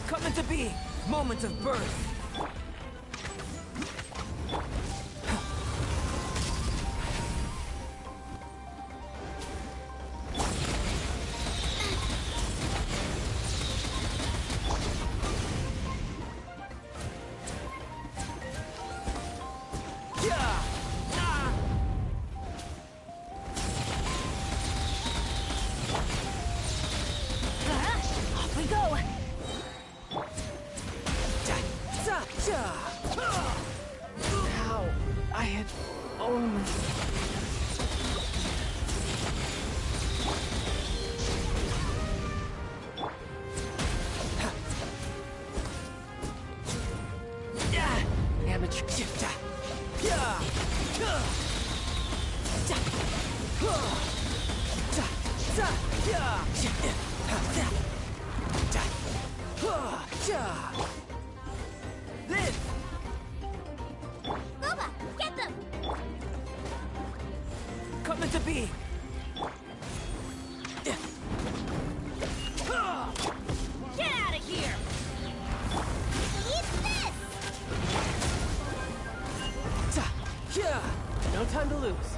Coming to be, moment of birth. Off we go! How I had only... Amateur. Live! Boba, get them! Coming to be! Get out of here! Eat this! No time to lose.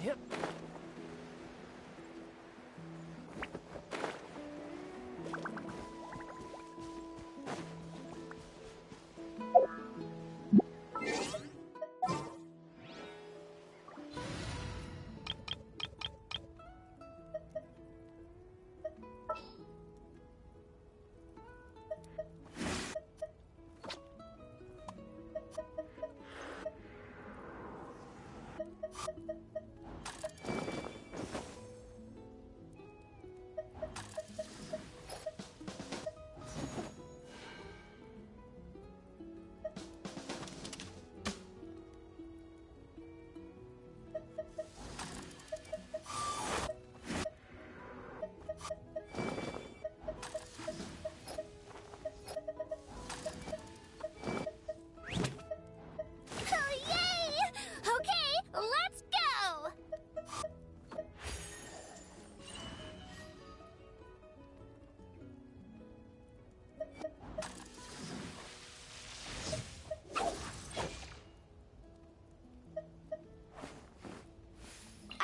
Yep.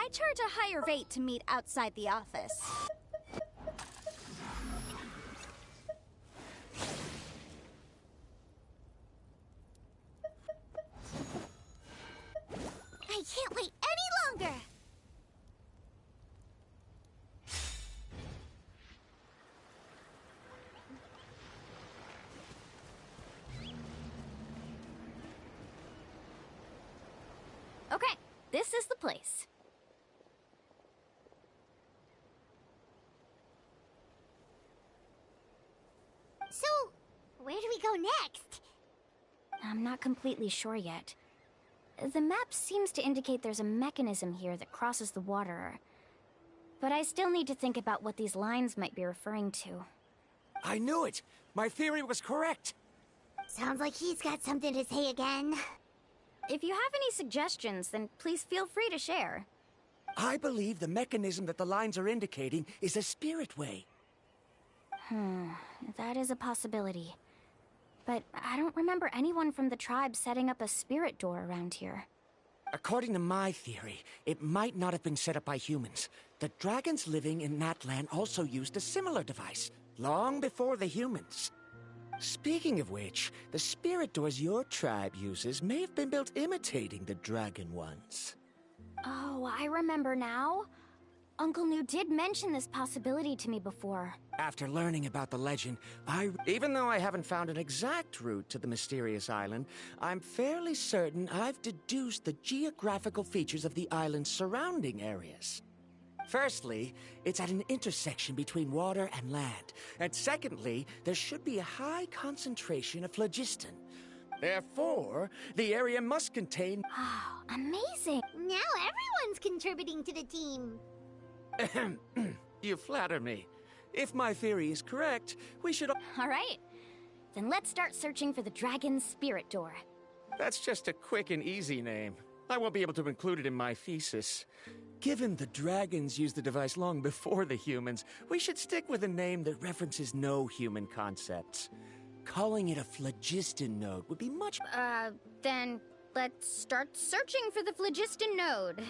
I charge a higher rate to meet outside the office. I can't wait any longer! Okay, this is the place. So, where do we go next? I'm not completely sure yet. The map seems to indicate there's a mechanism here that crosses the water. But I still need to think about what these lines might be referring to. I knew it! My theory was correct! Sounds like he's got something to say again. If you have any suggestions, then please feel free to share. I believe the mechanism that the lines are indicating is a spirit way. That is a possibility. But I don't remember anyone from the tribe setting up a spirit door around here. According to my theory, it might not have been set up by humans. The dragons living in that land also used a similar device, long before the humans. Speaking of which, the spirit doors your tribe uses may have been built imitating the dragon ones. Oh, I remember now. Uncle New did mention this possibility to me before. After learning about the legend, even though I haven't found an exact route to the mysterious island, I'm fairly certain I've deduced the geographical features of the island's surrounding areas. Firstly, it's at an intersection between water and land. And secondly, there should be a high concentration of phlogiston. Therefore, the area must contain... Oh, amazing! Now everyone's contributing to the team. You flatter me. If my theory is correct, we should... All right. Then let's start searching for the dragon's spirit door. That's just a quick and easy name. I won't be able to include it in my thesis. Given the dragons used the device long before the humans, we should stick with a name that references no human concepts. Calling it a phlogiston node would be much... Then let's start searching for the phlogiston node.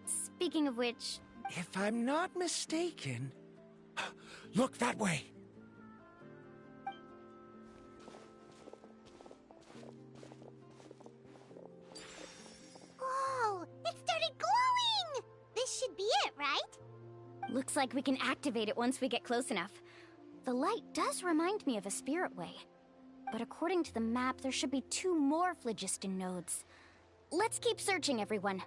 Speaking of which... If I'm not mistaken... Look that way! Whoa! It started glowing! This should be it, right? Looks like we can activate it once we get close enough. The light does remind me of a spirit way. But according to the map, there should be 2 more phlogiston nodes. Let's keep searching, everyone.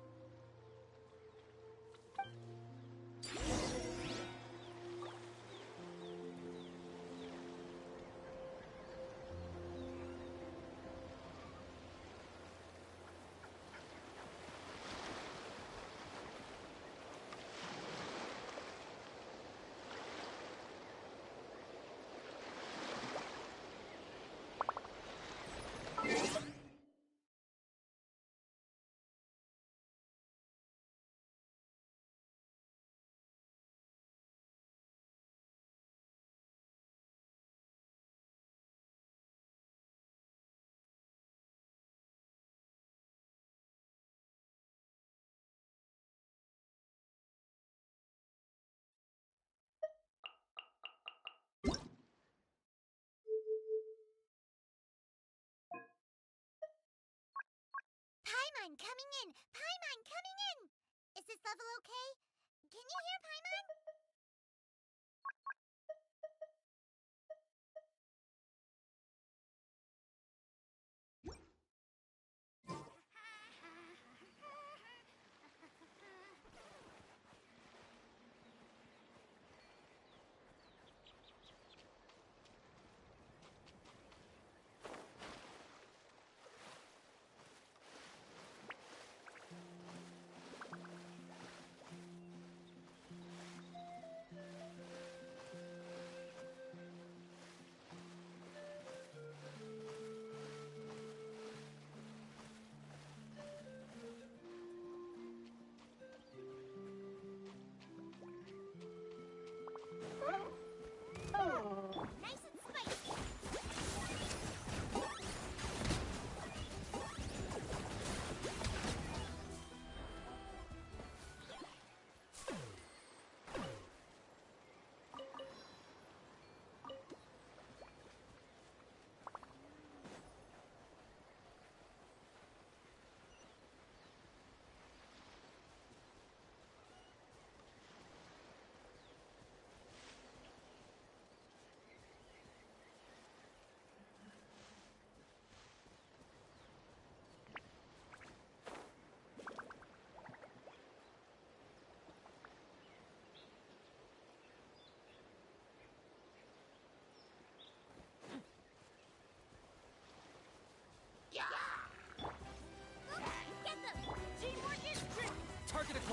Paimon coming in! Paimon coming in! Is this level okay? Can you hear Paimon?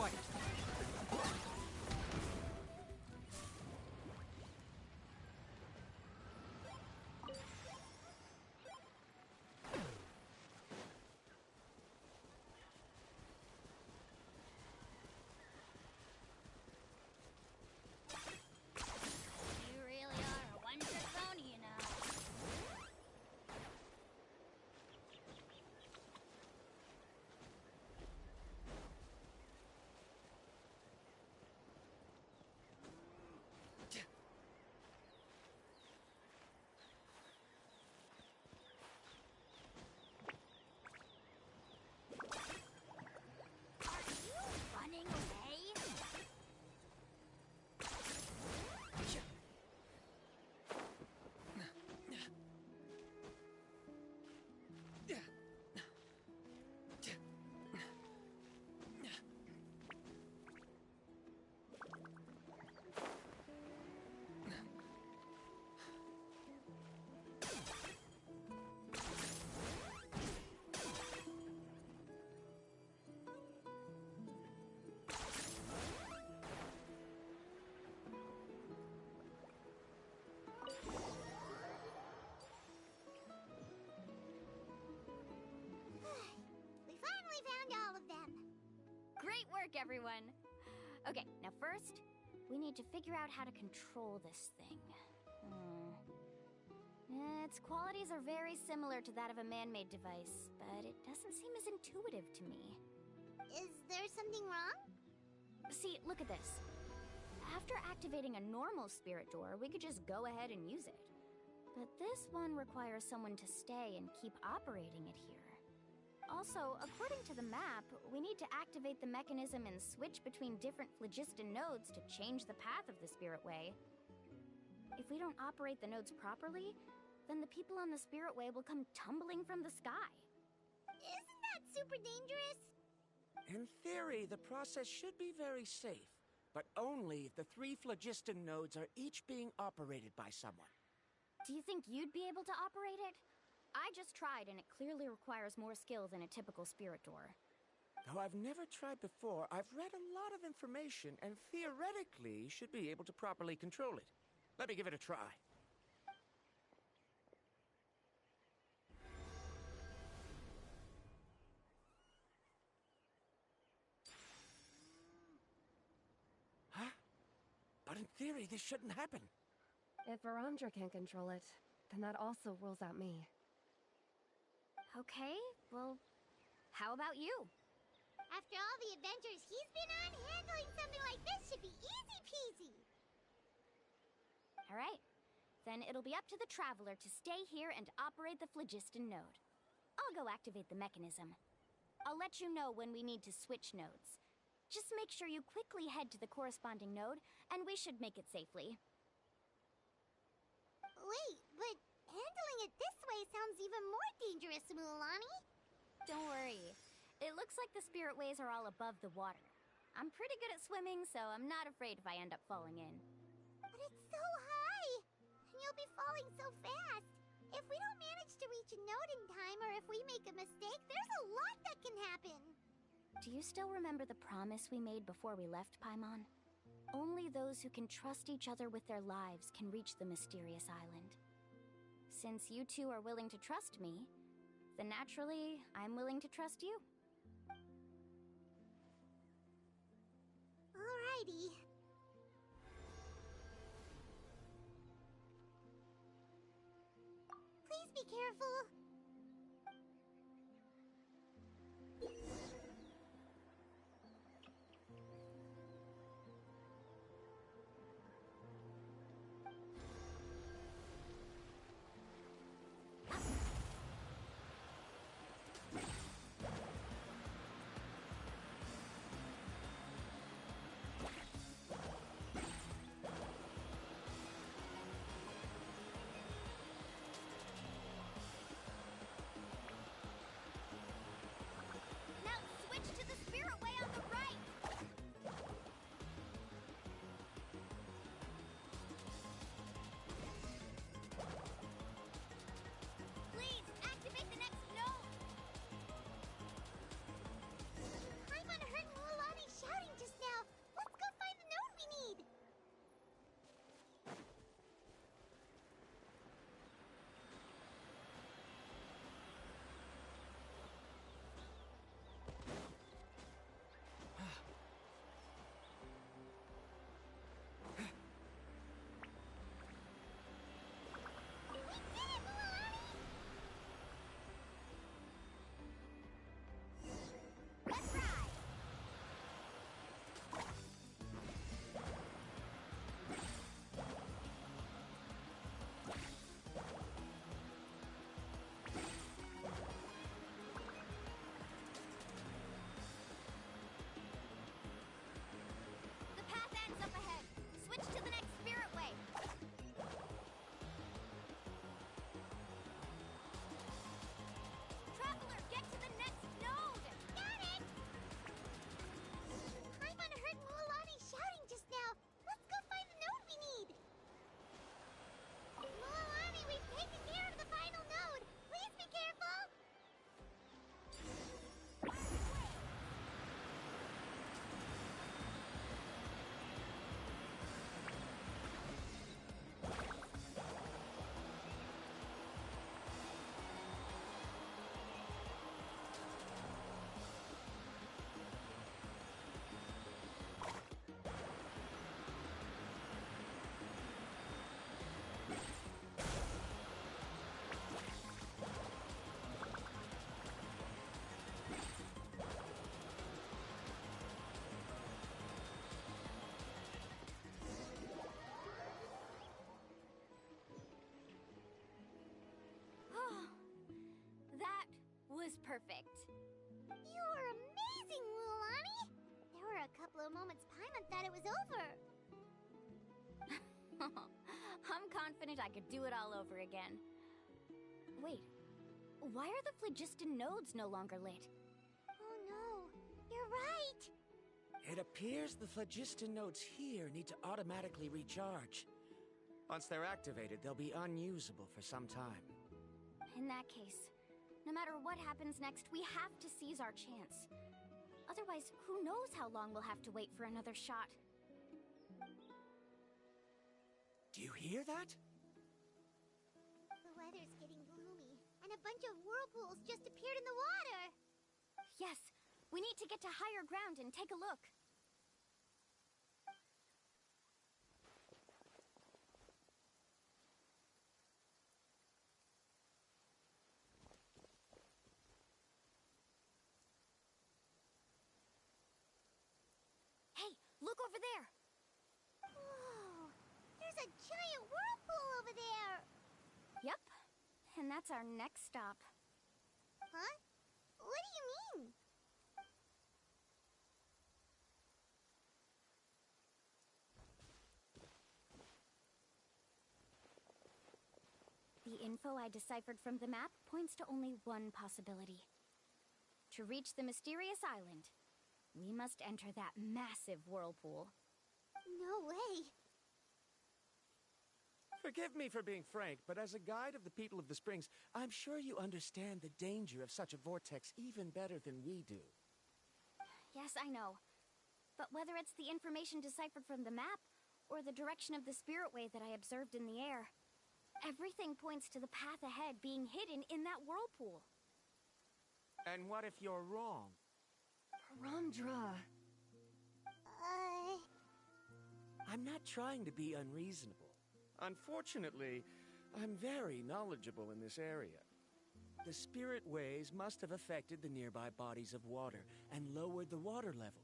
quiet. You really are a one-trick pony, you know. Are you running away? We finally found all of them. Great work, everyone! Okay, now first, we need to figure out how to control this thing. Its qualities are very similar to that of a man-made device, but it doesn't seem as intuitive to me. Is there something wrong? See, look at this. After activating a normal spirit door, we could just go ahead and use it. But this one requires someone to stay and keep operating it here. Also, according to the map, we need to activate the mechanism and switch between different phlogiston nodes to change the path of the spirit way. If we don't operate the nodes properly, then the people on the spirit way will come tumbling from the sky. Isn't that super dangerous? In theory, the process should be very safe, but only if the 3 phlogiston nodes are each being operated by someone. Do you think you'd be able to operate it? I just tried, and it clearly requires more skill than a typical spirit door. Though I've never tried before, I've read a lot of information and theoretically should be able to properly control it. Let me give it a try. Huh? But in theory, this shouldn't happen. If Arandra can't control it, then that also rules out me. Okay, well, how about you? After all the adventures he's been on, handling something like this should be easy peasy. All right, then it'll be up to the Traveler to stay here and operate the phlogiston node. I'll go activate the mechanism. I'll let you know when we need to switch nodes. Just make sure you quickly head to the corresponding node, and we should make it safely. Wait, but handling it this way sounds even more dangerous, Mulan. Don't worry. It looks like the spirit ways are all above the water. I'm pretty good at swimming, so I'm not afraid if I end up falling in. But it's so high! And you'll be falling so fast. If we don't manage to reach a node in time, or if we make a mistake, there's a lot that can happen. Do you still remember the promise we made before we left, Paimon? Only those who can trust each other with their lives can reach the mysterious island. Since you two are willing to trust me, then naturally, I'm willing to trust you. Alrighty. Please be careful. perfect. You were amazing, Lulani! There were a couple of moments Paimon thought it was over. I'm confident I could do it all over again. Wait, why are the phlogiston nodes no longer lit? Oh no, you're right! It appears the phlogiston nodes here need to automatically recharge. Once they're activated, they'll be unusable for some time. In that case, no matter what happens next, we have to seize our chance. Otherwise, who knows how long we'll have to wait for another shot. Do you hear that? The weather's getting gloomy, and a bunch of whirlpools just appeared in the water! Yes, we need to get to higher ground and take a look. Hey, look over there! Whoa! There's a giant whirlpool over there! Yep, and that's our next stop. Huh? What do you mean? The info I deciphered from the map points to only one possibility. To reach the mysterious island, we must enter that massive whirlpool. No way! Forgive me for being frank, but as a guide of the people of the Springs, I'm sure you understand the danger of such a vortex even better than we do. Yes, I know. But whether it's the information deciphered from the map, or the direction of the spirit way that I observed in the air, everything points to the path ahead being hidden in that whirlpool. And what if you're wrong? Verandra. I'm not trying to be unreasonable. Unfortunately, I'm very knowledgeable in this area. The spirit waves must have affected the nearby bodies of water and lowered the water level.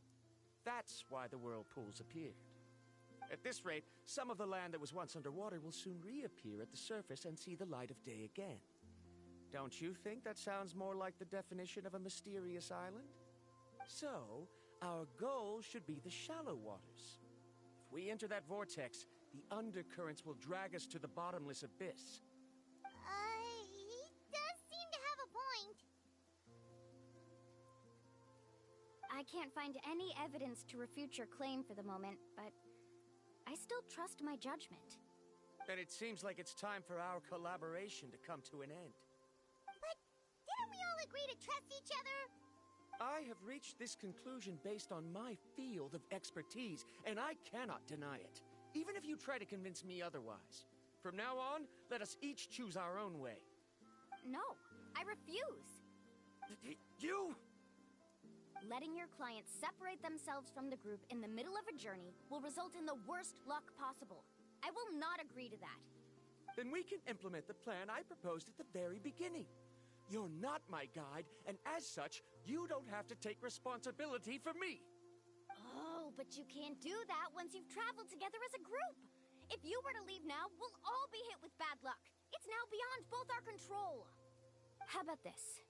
That's why the whirlpools appeared. At this rate, some of the land that was once underwater will soon reappear at the surface and see the light of day again. Don't you think that sounds more like the definition of a mysterious island? So, our goal should be the shallow waters. If we enter that vortex, the undercurrents will drag us to the bottomless abyss. He does seem to have a point. I can't find any evidence to refute your claim for the moment, but I still trust my judgment. Then it seems like it's time for our collaboration to come to an end. But didn't we all agree to trust each other? I have reached this conclusion based on my field of expertise, and I cannot deny it, even if you try to convince me otherwise. From now on, let us each choose our own way. No, I refuse. You? Letting your clients separate themselves from the group in the middle of a journey will result in the worst luck possible. I will not agree to that. Then we can implement the plan I proposed at the very beginning. You're not my guide, and as such, you don't have to take responsibility for me. Oh, but you can't do that once you've traveled together as a group. If you were to leave now, we'll all be hit with bad luck. It's now beyond both our control. How about this?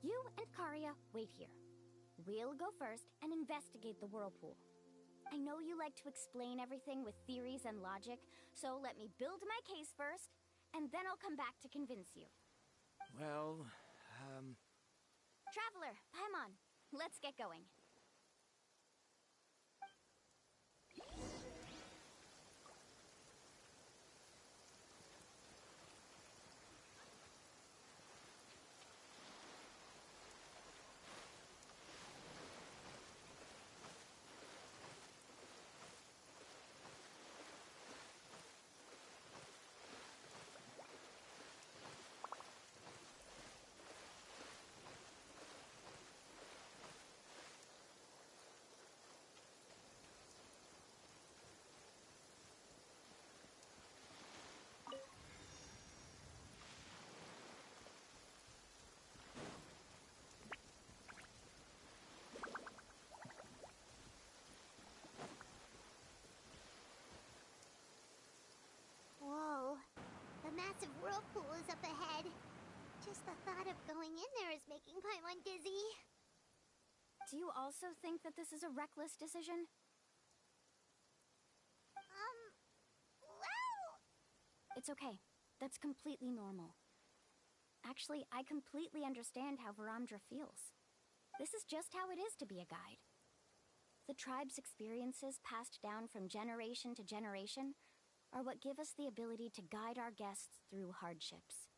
You and Karia wait here. We'll go first and investigate the whirlpool. I know you like to explain everything with theories and logic, so let me build my case first, and then I'll come back to convince you. Well, Traveler, Paimon, let's get going. going dizzy. Do you also think that this is a reckless decision? Well... It's okay. That's completely normal. Actually, I completely understand how Varamdra feels. This is just how it is to be a guide. The tribe's experiences passed down from generation to generation are what give us the ability to guide our guests through hardships.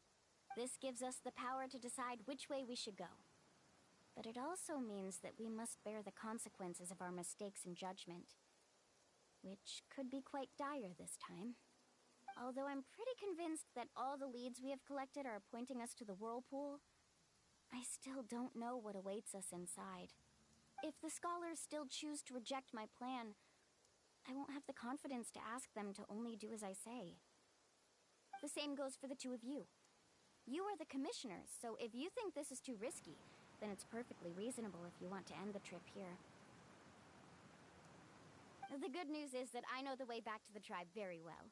This gives us the power to decide which way we should go. But it also means that we must bear the consequences of our mistakes and judgment, which could be quite dire this time. Although I'm pretty convinced that all the leads we have collected are pointing us to the whirlpool, I still don't know what awaits us inside. If the scholars still choose to reject my plan, I won't have the confidence to ask them to only do as I say. The same goes for the two of you. You are the commissioners, so if you think this is too risky, then it's perfectly reasonable if you want to end the trip here. The good news is that I know the way back to the tribe very well.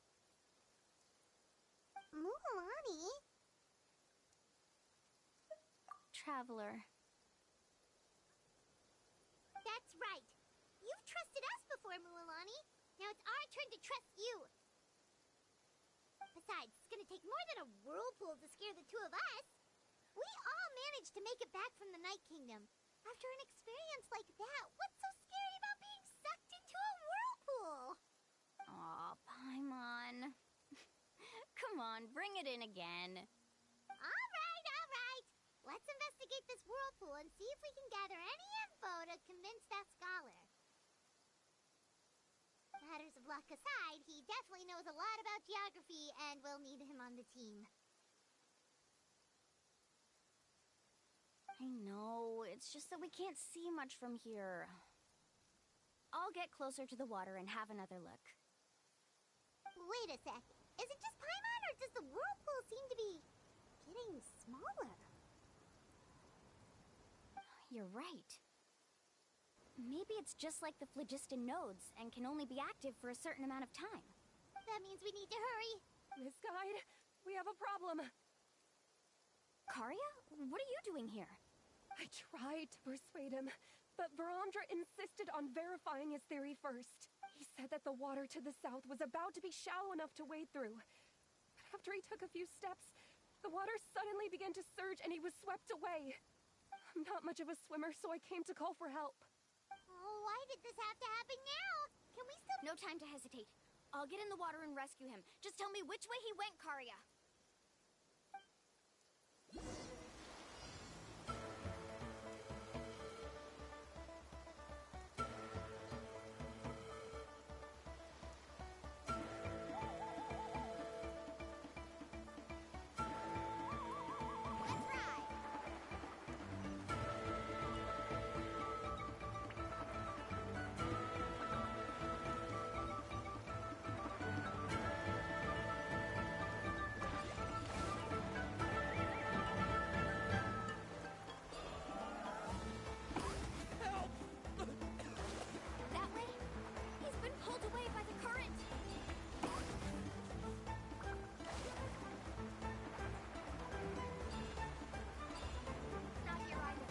Mualani? Traveler. That's right. You've trusted us before, Mualani. Now it's our turn to trust you. Besides, it's gonna take more than a whirlpool to scare the two of us. We all managed to make it back from the Night Kingdom. After an experience like that, what's so scary about being sucked into a whirlpool? Aw, Paimon. Come on, bring it in again. All right. Let's investigate this whirlpool and see if we can gather any info to convince that scholar. Matters of luck aside, he definitely knows a lot about geography, and we'll need him on the team. I know, it's just that we can't see much from here. I'll get closer to the water and have another look. Wait a sec. Is it just Paimon, or does the whirlpool seem to be getting smaller? You're right. Maybe it's just like the phlogiston nodes and can only be active for a certain amount of time. That means we need to hurry. Miss Guide, we have a problem. Karya? What are you doing here? I tried to persuade him, but Varamdra insisted on verifying his theory first. He said that the water to the south was about to be shallow enough to wade through. But after he took a few steps, the water suddenly began to surge and he was swept away. I'm not much of a swimmer, so I came to call for help. Oh, why did this have to happen now? Can we still... No time to hesitate. I'll get in the water and rescue him. Just tell me which way he went, Karya. That way? He's been pulled away by the current. Not here either.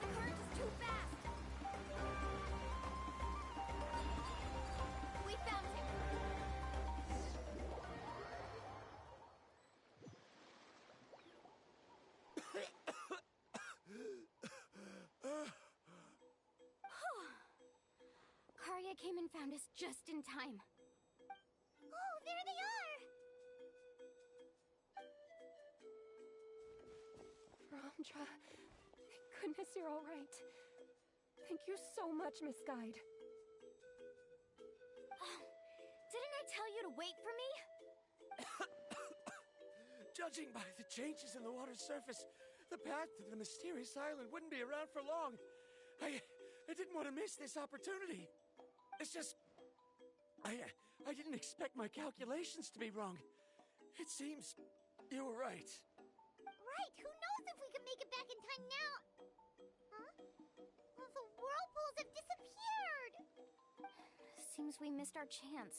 The current is too fast. We found him. Karya came and found us just in time. Oh, there they are! Varamdra, thank goodness you're all right. Thank you so much, Miss Guide. Oh, didn't I tell you to wait for me? Judging by the changes in the water's surface, the path to the mysterious island wouldn't be around for long. I didn't want to miss this opportunity. It's just... I didn't expect my calculations to be wrong. It seems you were right. Right, who knows if we can make it back in time now? Huh? Well, the whirlpools have disappeared! Seems we missed our chance.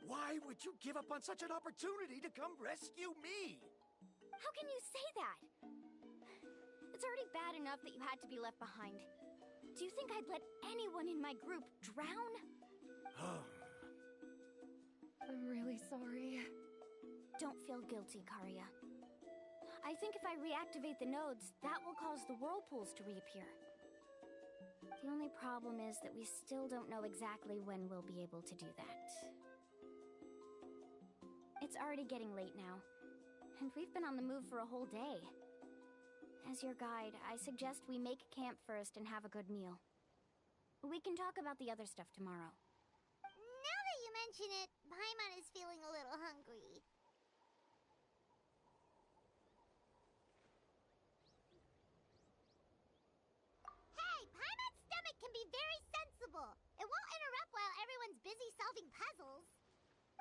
Why would you give up on such an opportunity to come rescue me? How can you say that? It's bad enough that you had to be left behind. Do you think I'd let anyone in my group drown? I'm really sorry. Don't feel guilty, Karia. I think if I reactivate the nodes, that will cause the whirlpools to reappear. The only problem is that we still don't know exactly when we'll be able to do that. It's already getting late now, and we've been on the move for a whole day. As your guide, I suggest we make camp first and have a good meal. We can talk about the other stuff tomorrow. Now that you mention it, Paimon is feeling a little hungry. Hey, Paimon's stomach can be very sensible. It won't interrupt while everyone's busy solving puzzles.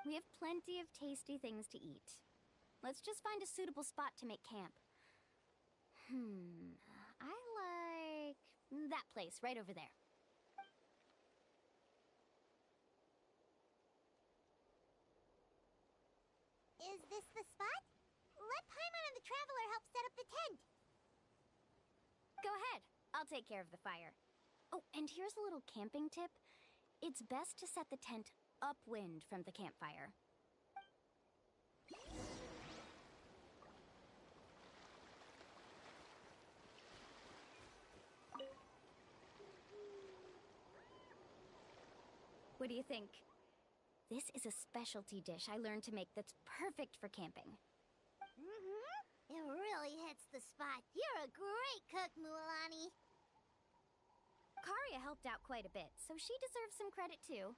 We have plenty of tasty things to eat. Let's just find a suitable spot to make camp. I like that place right over there. Is this the spot? Let Paimon and the Traveler help set up the tent. Go ahead. I'll take care of the fire. Oh, and here's a little camping tip. It's best to set the tent upwind from the campfire. What do you think? This is a specialty dish I learned to make that's perfect for camping. It really hits the spot. You're a great cook, Mualani. Karia helped out quite a bit, so she deserves some credit too.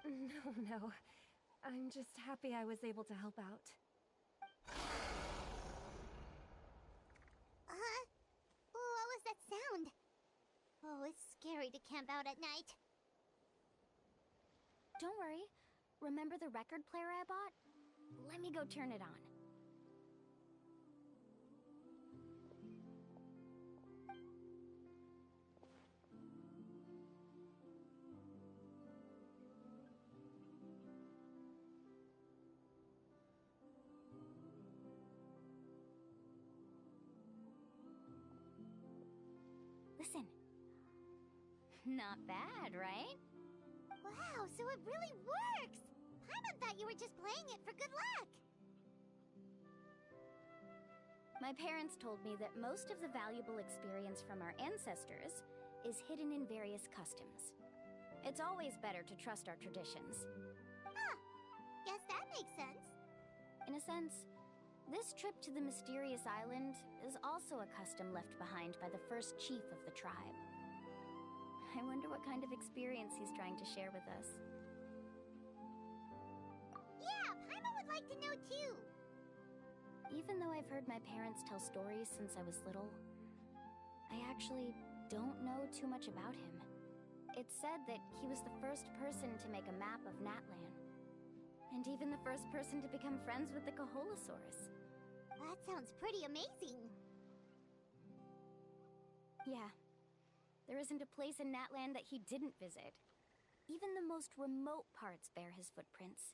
No. I'm just happy I was able to help out. What was that sound? Oh, it's scary to camp out at night. Don't worry. Remember the record player I bought? Let me go turn it on. Listen. Not bad, right? Wow, so it really works! Paimon thought you were just playing it for good luck! My parents told me that most of the valuable experience from our ancestors is hidden in various customs. It's always better to trust our traditions. Huh. Guess that makes sense. In a sense, this trip to the mysterious island is also a custom left behind by the first chief of the tribe. I wonder what kind of experience he's trying to share with us. Yeah, Paimon would like to know too. Even though I've heard my parents tell stories since I was little, I actually don't know too much about him. It's said that he was the first person to make a map of Natlan, and even the first person to become friends with the Kaholosaurus. That sounds pretty amazing. Yeah. There isn't a place in Natlan that he didn't visit. Even the most remote parts bear his footprints.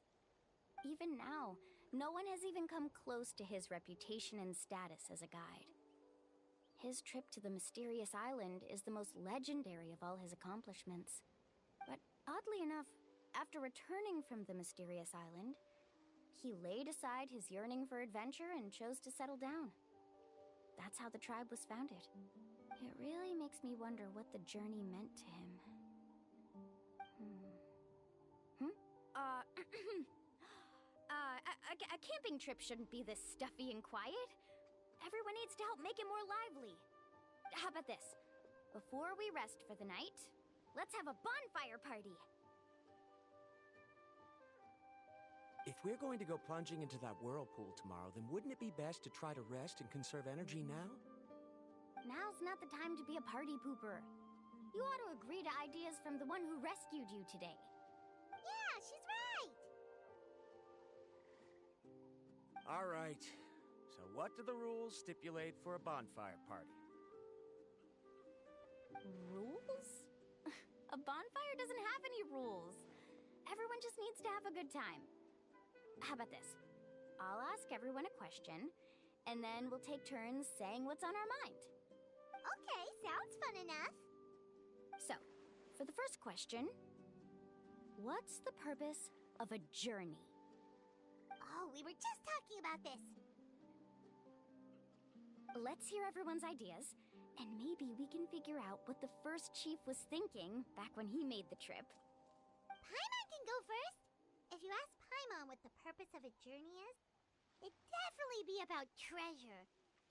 Even now, no one has even come close to his reputation and status as a guide. His trip to the mysterious island is the most legendary of all his accomplishments. But oddly enough, after returning from the mysterious island, he laid aside his yearning for adventure and chose to settle down. That's how the tribe was founded. It really makes me wonder what the journey meant to him. A camping trip shouldn't be this stuffy and quiet. Everyone needs to help make it more lively. How about this? Before we rest for the night, let's have a bonfire party. If we're going to go plunging into that whirlpool tomorrow, then wouldn't it be best to try to rest and conserve energy now? Now's not the time to be a party pooper. You ought to agree to ideas from the one who rescued you today. Yeah, she's right! All right. So what do the rules stipulate for a bonfire party? Rules? A bonfire doesn't have any rules. Everyone just needs to have a good time. How about this? I'll ask everyone a question, And then we'll take turns saying what's on our mind. Okay, sounds fun enough. So, for the first question, what's the purpose of a journey? Oh, we were just talking about this. Let's hear everyone's ideas, and maybe we can figure out what the first chief was thinking back when he made the trip. Paimon can go first. If you ask Paimon what the purpose of a journey is, it'd definitely be about treasure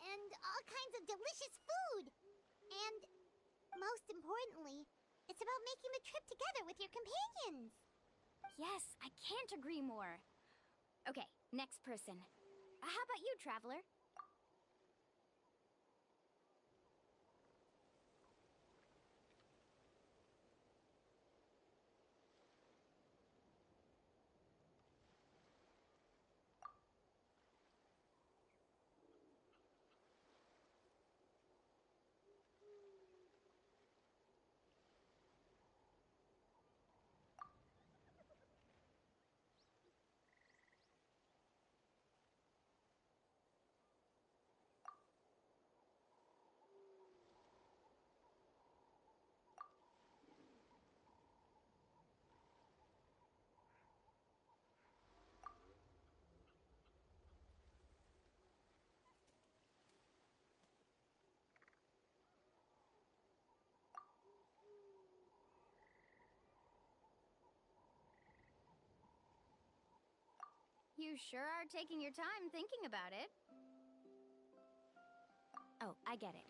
and all kinds of delicious food. And most importantly, it's about making the trip together with your companions. Yes, I can't agree more. Okay, next person. How about you, Traveler? You sure are taking your time thinking about it. Oh, I get it.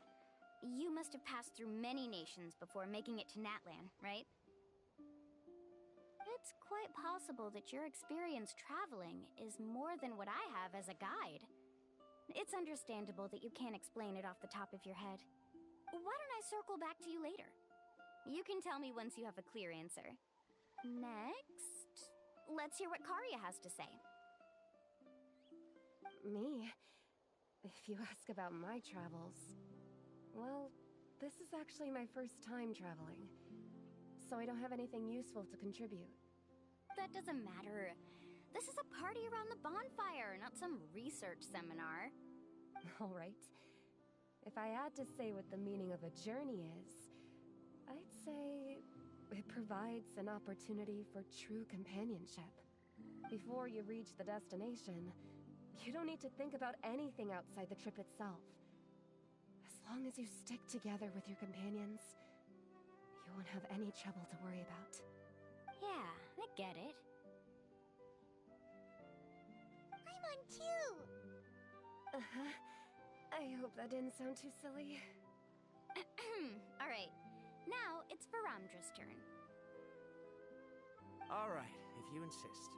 You must have passed through many nations before making it to Natlan, right? It's quite possible that your experience traveling is more than what I have as a guide. It's understandable that you can't explain it off the top of your head. Why don't I circle back to you later? You can tell me once you have a clear answer. Next, let's hear what Karia has to say. Me? If you ask about my travels... Well, this is actually my first time traveling, so I don't have anything useful to contribute. That doesn't matter. This is a party around the bonfire, not some research seminar. Alright. If I had to say what the meaning of a journey is, I'd say it provides an opportunity for true companionship. Before you reach the destination, you don't need to think about anything outside the trip itself. As long as you stick together with your companions, you won't have any trouble to worry about. Yeah, I get it. I'm on too. Uh-huh. I hope that didn't sound too silly. Alright, now it's Varamdra's turn. All right, if you insist.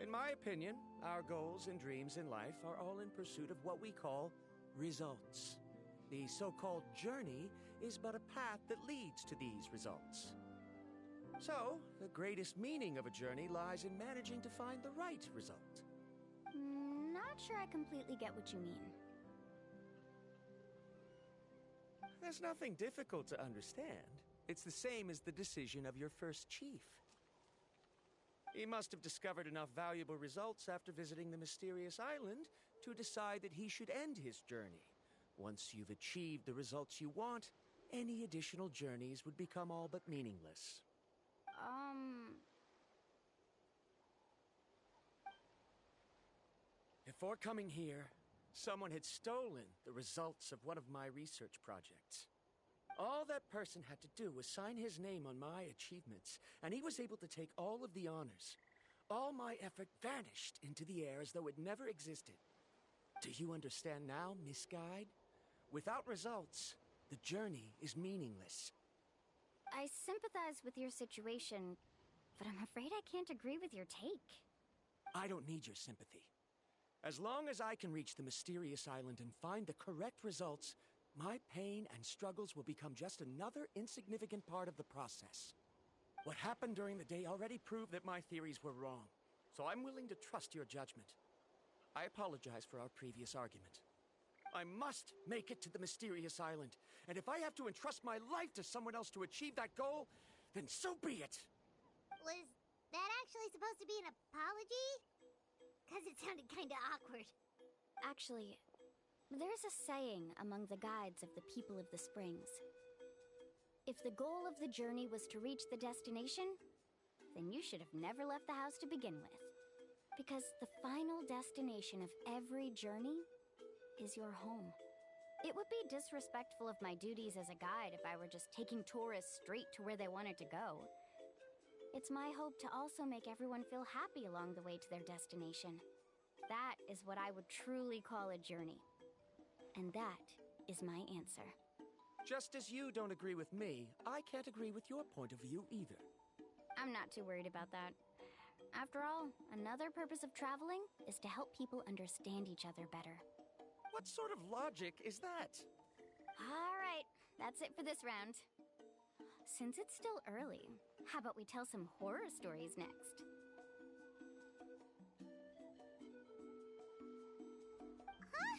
In my opinion, our goals and dreams in life are all in pursuit of what we call results. The so-called journey is but a path that leads to these results. So, the greatest meaning of a journey lies in managing to find the right result. Not sure I completely get what you mean. There's nothing difficult to understand. It's the same as the decision of your first chief. He must have discovered enough valuable results after visiting the mysterious island to decide that he should end his journey. Once you've achieved the results you want, any additional journeys would become all but meaningless. Before coming here, someone had stolen the results of one of my research projects. All that person had to do was sign his name on my achievements, and he was able to take all of the honors. All my effort vanished into the air as though it never existed. Do you understand now, Miss Guide? Without results, the journey is meaningless. I sympathize with your situation, but I'm afraid I can't agree with your take. I don't need your sympathy. As long as I can reach the mysterious island and find the correct results, my pain and struggles will become just another insignificant part of the process. What happened during the day already proved that my theories were wrong, so I'm willing to trust your judgment. I apologize for our previous argument. I must make it to the mysterious island, and if I have to entrust my life to someone else to achieve that goal, then so be it! Was that actually supposed to be an apology? Because it sounded kinda awkward. Actually, there's a saying among the guides of the people of the springs. If the goal of the journey was to reach the destination, then you should have never left the house to begin with. Because the final destination of every journey is your home. It would be disrespectful of my duties as a guide if I were just taking tourists straight to where they wanted to go. It's my hope to also make everyone feel happy along the way to their destination. That is what I would truly call a journey. And that is my answer. Just as you don't agree with me, I can't agree with your point of view either. I'm not too worried about that. After all, another purpose of traveling is to help people understand each other better. What sort of logic is that? All right, that's it for this round. Since it's still early, how about we tell some horror stories next? Huh?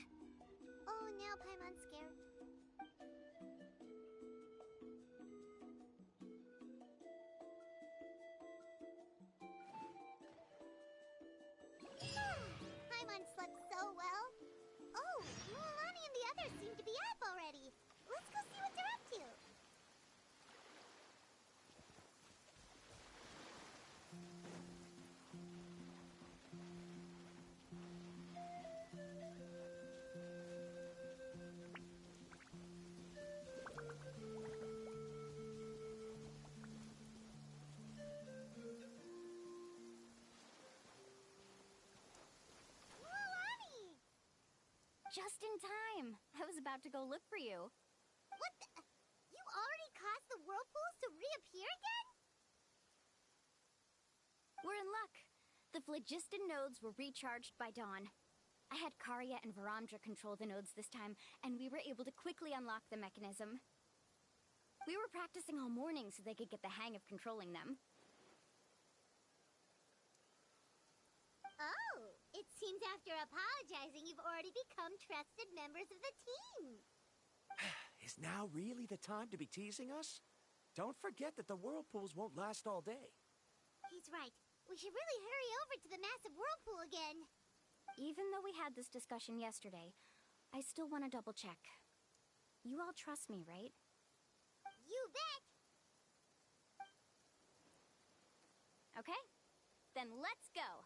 Oh, now Paimon's scared. Paimon slept so well. Oh, Mualani and the others seem to be up already. Let's go see what they're up to. Mualani! Just in time! I was about to go look for you. What the? You already caused the whirlpools to reappear again? We're in luck. The phlogiston nodes were recharged by dawn. I had Karya and Varamdra control the nodes this time, and we were able to quickly unlock the mechanism. We were practicing all morning so they could get the hang of controlling them. Oh, it seems after apologizing, you've already become trusted members of the team. Is now really the time to be teasing us? Don't forget that the whirlpools won't last all day. He's right. We should really hurry over to the massive whirlpool again. Even though we had this discussion yesterday, I still want to double check. You all trust me, right? You bet. Okay, then let's go.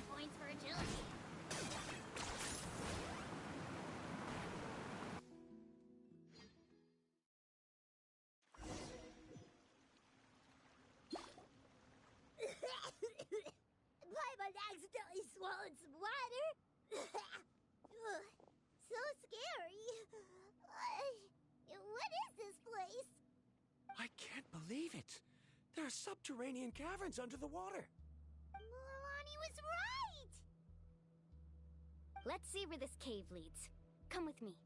Points for agility. 'Paimon accidentally swallowed some water. Ugh, so scary. What is this place? I can't believe it. There are subterranean caverns under the water. Mualani was right. Let's see where this cave leads. Come with me.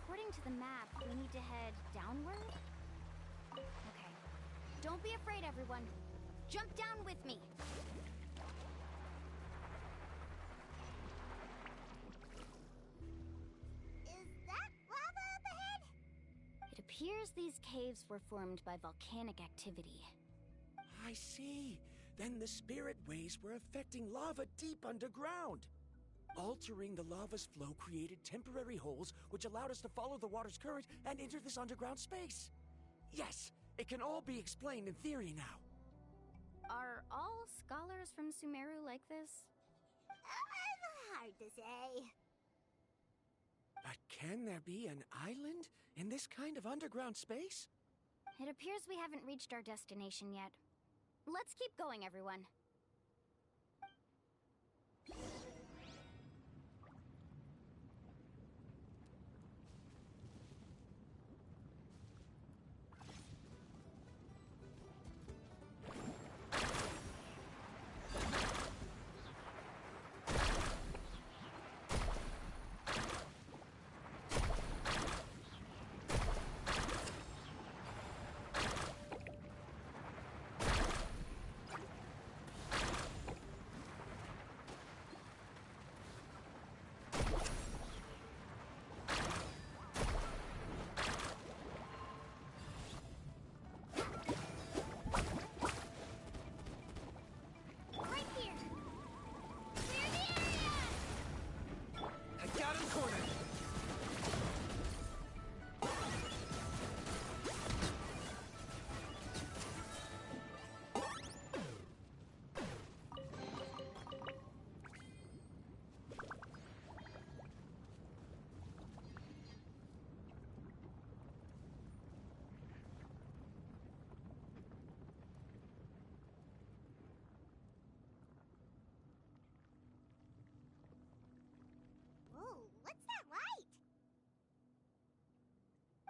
According to the map, we need to head downward? Okay. Don't be afraid, everyone. Jump down with me. Is that lava up ahead? It appears these caves were formed by volcanic activity. I see. Then the spirit waves were affecting lava deep underground. Altering the lava's flow created temporary holes which allowed us to follow the water's current and enter this underground space. Yes, it can all be explained in theory now. Are all scholars from Sumeru like this? Hard to say. But can there be an island in this kind of underground space? It appears we haven't reached our destination yet. Let's keep going, everyone.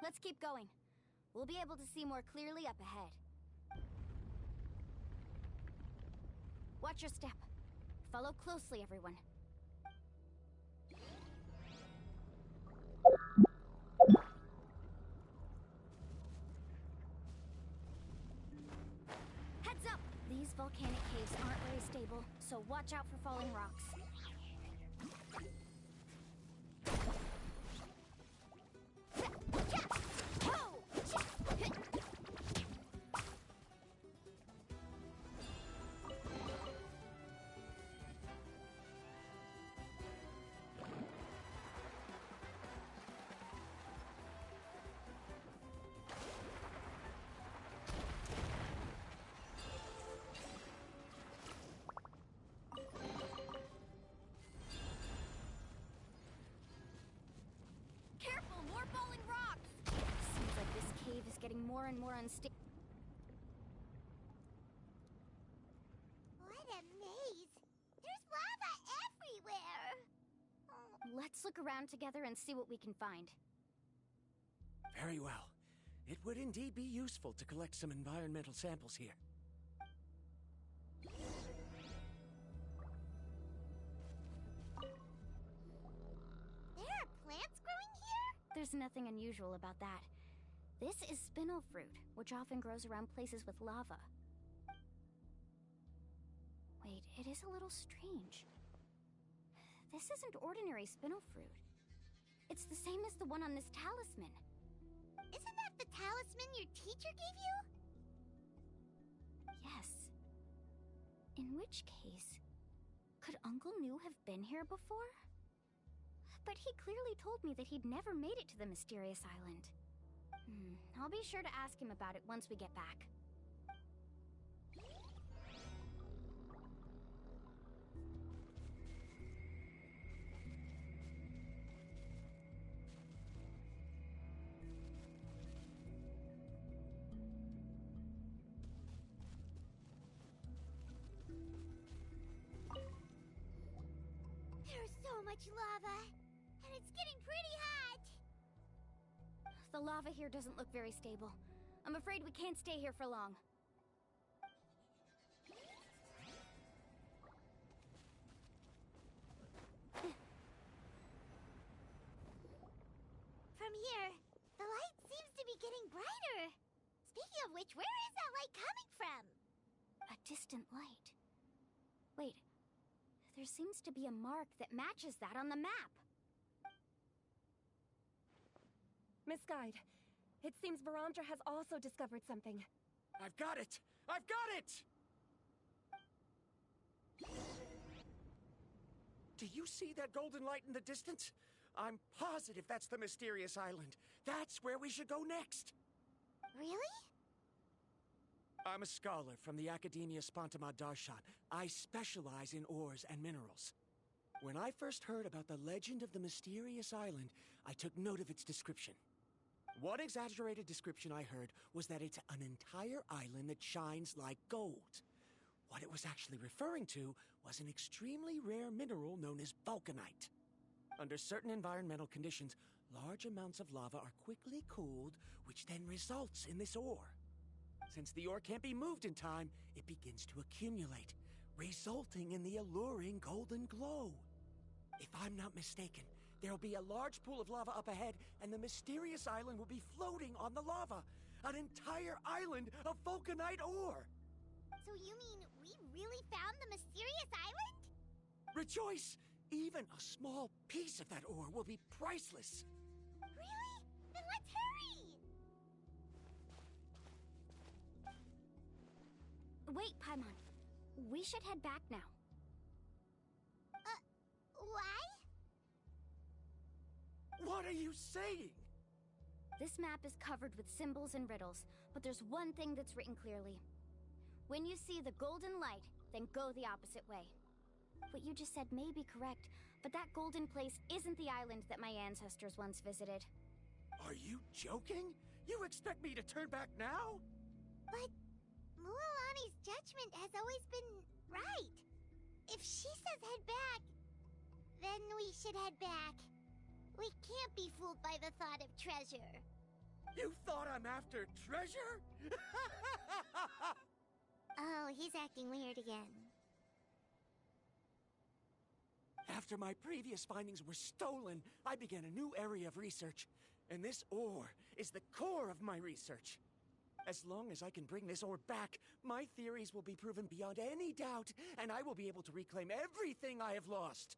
Let's keep going. We'll be able to see more clearly up ahead. Watch your step. Follow closely, everyone. Heads up! These volcanic caves aren't very stable, so watch out for falling rocks. Getting more and more unstable. What a maze! There's lava everywhere! Oh. Let's look around together and see what we can find. Very well. It would indeed be useful to collect some environmental samples here. There are plants growing here? There's nothing unusual about that. This is spinel fruit, which often grows around places with lava. Wait, it is a little strange. This isn't ordinary spinel fruit. It's the same as the one on this talisman. Isn't that the talisman your teacher gave you? Yes. In which case, could Uncle New have been here before? But he clearly told me that he'd never made it to the mysterious island. I'll be sure to ask him about it once we get back. There's so much lava, and it's getting pretty hot. The lava here doesn't look very stable. I'm afraid we can't stay here for long. From here, the light seems to be getting brighter. Speaking of which, where is that light coming from? A distant light. Wait, there seems to be a mark that matches that on the map. Miss Guide, it seems Verandra has also discovered something. I've got it! I've got it! Do you see that golden light in the distance? I'm positive that's the mysterious island. That's where we should go next. Really? I'm a scholar from the Academia Spontima Darshan. I specialize in ores and minerals. When I first heard about the legend of the mysterious island, I took note of its description. One exaggerated description I heard was that it's an entire island that shines like gold. What it was actually referring to was an extremely rare mineral known as vulcanite. Under certain environmental conditions, large amounts of lava are quickly cooled, which then results in this ore. Since the ore can't be moved in time, it begins to accumulate, resulting in the alluring golden glow. If I'm not mistaken, there'll be a large pool of lava up ahead, and the mysterious island will be floating on the lava. An entire island of vulcanite ore! So you mean we really found the mysterious island? Rejoice! Even a small piece of that ore will be priceless. Really? Then let's hurry! Wait, Paimon. We should head back now. Why? What are you saying? This map is covered with symbols and riddles, but there's one thing that's written clearly. When you see the golden light, then go the opposite way. What you just said may be correct, but that golden place isn't the island that my ancestors once visited. Are you joking? You expect me to turn back now? But Mualani's judgment has always been right. If she says head back, then we should head back. We can't be fooled by the thought of treasure. You thought I'm after treasure? Oh, he's acting weird again. After my previous findings were stolen, I began a new area of research. And this ore is the core of my research. As long as I can bring this ore back, my theories will be proven beyond any doubt, and I will be able to reclaim everything I have lost.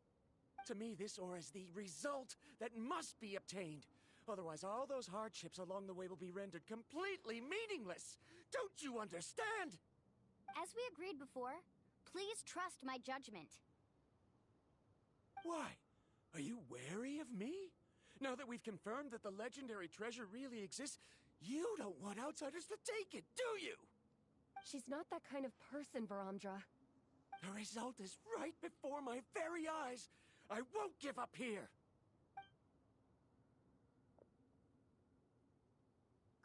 To me, this ore is the result that must be obtained. Otherwise, all those hardships along the way will be rendered completely meaningless. Don't you understand? As we agreed before, please trust my judgment. Why? Are you wary of me? Now that we've confirmed that the legendary treasure really exists, you don't want outsiders to take it, do you? She's not that kind of person, Varamdra. The result is right before my very eyes. I won't give up here.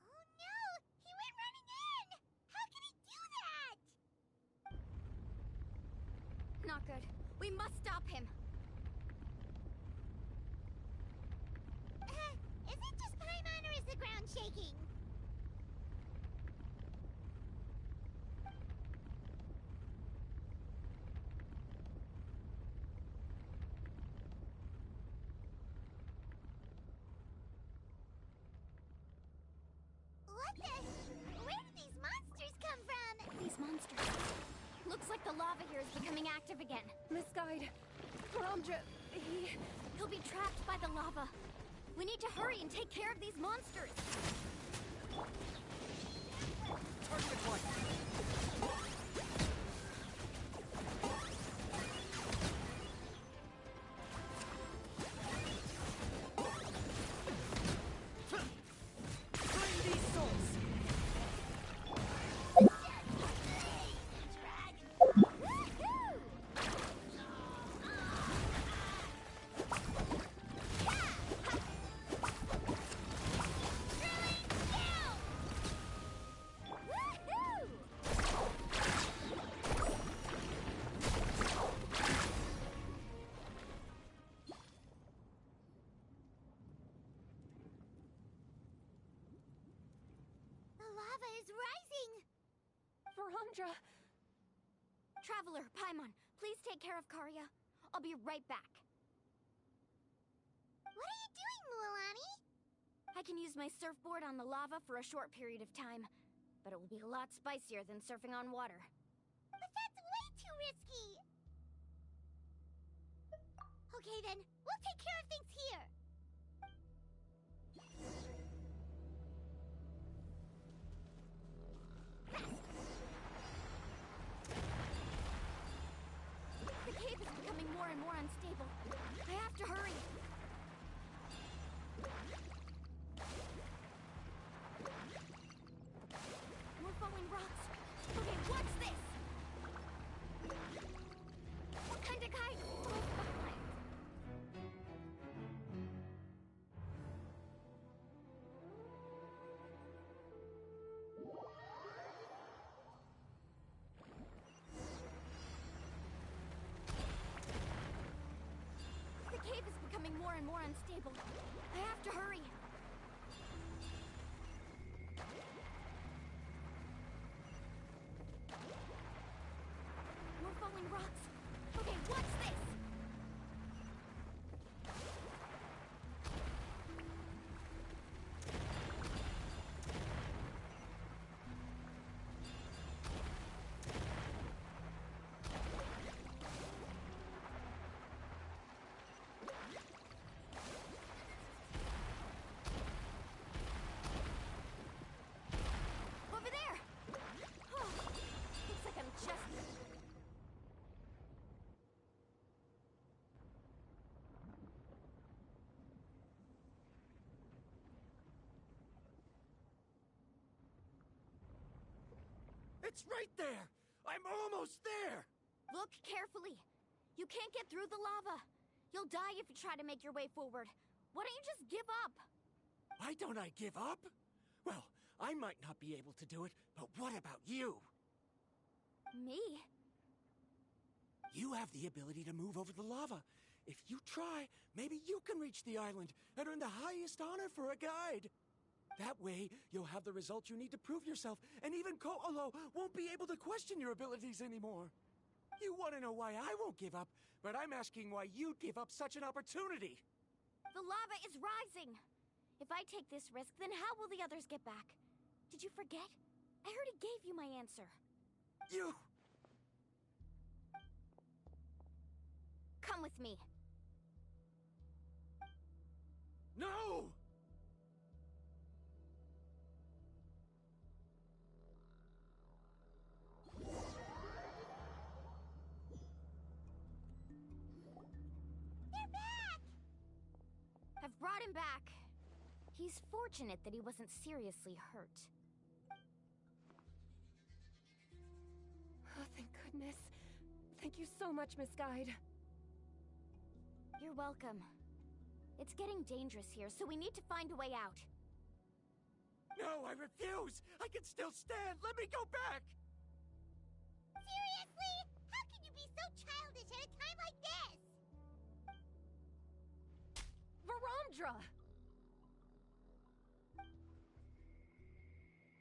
Oh no! He went running in! How can he do that? Not good. We must stop him. Is it just Paimon or is the ground shaking? What the? Where did these monsters come from? These monsters. Looks like the lava here is becoming active again. Misguide. Varamdra, He'll be trapped by the lava. We need to hurry and take care of these monsters. Target one. Varamdra! Traveler, Paimon, please take care of Karya. I'll be right back. What are you doing, Mualani? I can use my surfboard on the lava for a short period of time, but it will be a lot spicier than surfing on water. But that's way too risky! Okay then, we'll take care of things here! The cave is becoming more and more unstable. I have to hurry. More falling rocks. Okay, what's this? What kind of guy? more unstable. I have to hurry. More falling rocks. Okay, what's this? Over there! Oh, looks like I'm just... It's right there! I'm almost there! Look carefully. You can't get through the lava. You'll die if you try to make your way forward. Why don't you just give up? Why don't I give up? Well, I might not be able to do it, but what about you? Me? You have the ability to move over the lava. If you try, maybe you can reach the island and earn the highest honor for a guide. That way, you'll have the results you need to prove yourself, and even Ko'olo won't be able to question your abilities anymore. You want to know why I won't give up, but I'm asking why you'd give up such an opportunity. The lava is rising. If I take this risk, then how will the others get back? Did you forget? I already gave you my answer. You... Come with me. No! They're back! I've brought him back. He's fortunate that he wasn't seriously hurt. Oh, thank goodness. Thank you so much, Miss Guide. You're welcome. It's getting dangerous here, so we need to find a way out. No, I refuse! I can still stand! Let me go back! Seriously? How can you be so childish at a time like this? Verondra!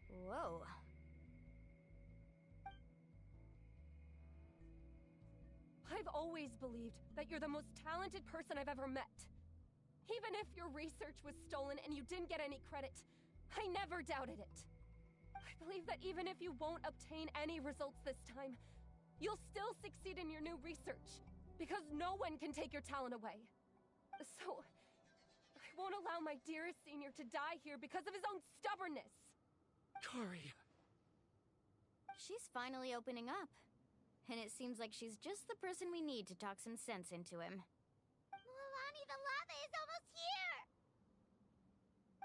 Whoa. I've always believed that you're the most talented person I've ever met. Even if your research was stolen and you didn't get any credit, I never doubted it. I believe that even if you won't obtain any results this time, you'll still succeed in your new research, because no one can take your talent away. So, I won't allow my dearest senior to die here because of his own stubbornness. Kari... She's finally opening up. And it seems like she's just the person we need to talk some sense into him. Milani, the lava is almost here!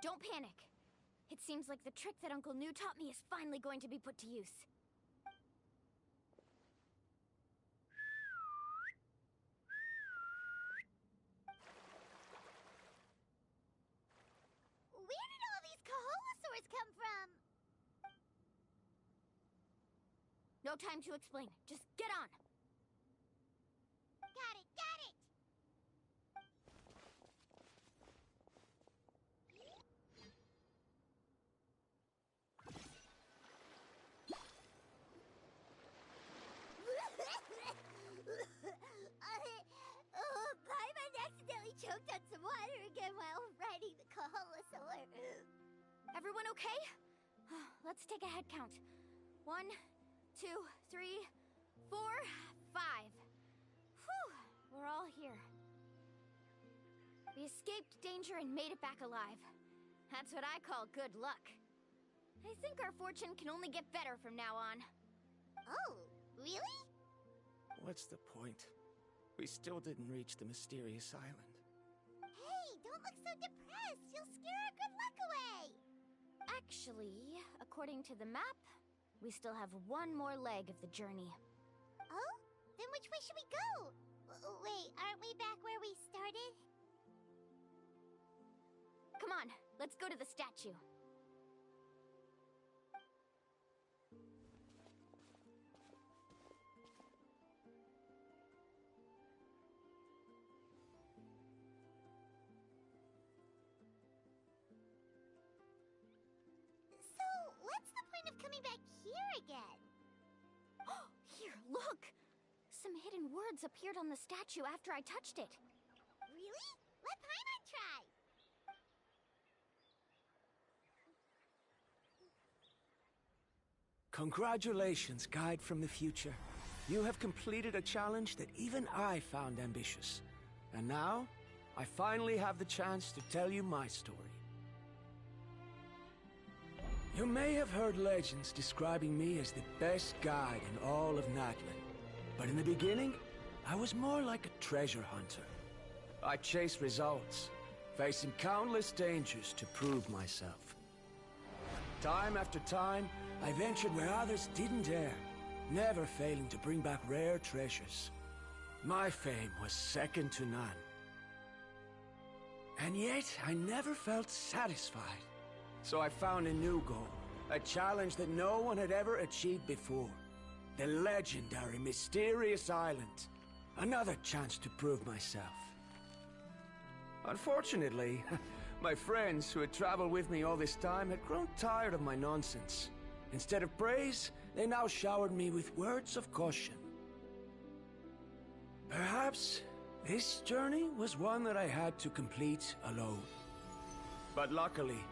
Don't panic. It seems like the trick that Uncle New taught me is finally going to be put to use. Where did all these Kaholosaurs come from? No time to explain. Just get on. Got it, got it! Paimon accidentally choked on some water again while riding the Kaholosaur. Everyone okay? Let's take a head count. 1, 2, 3, 4, 5. Whew, we're all here. We escaped danger and made it back alive. That's what I call good luck. I think our fortune can only get better from now on. Oh, really? What's the point? We still didn't reach the mysterious island. Hey, don't look so depressed. You'll scare our good luck away. Actually, according to the map, we still have one more leg of the journey. Oh? Then which way should we go? Wait, aren't we back where we started? Come on, let's go to the statue. hidden words appeared on the statue after I touched it. Really? Let Paimon try! Congratulations, Guide from the Future. You have completed a challenge that even I found ambitious. And now, I finally have the chance to tell you my story. You may have heard legends describing me as the best guide in all of Natlan. But in the beginning, I was more like a treasure hunter. I chased results, facing countless dangers to prove myself. Time after time, I ventured where others didn't dare, never failing to bring back rare treasures. My fame was second to none. And yet, I never felt satisfied. So I found a new goal, a challenge that no one had ever achieved before. The legendary Mysterious Island. Another chance to prove myself. Unfortunately, my friends who had traveled with me all this time had grown tired of my nonsense. Instead of praise, they now showered me with words of caution. Perhaps this journey was one that I had to complete alone. But luckily,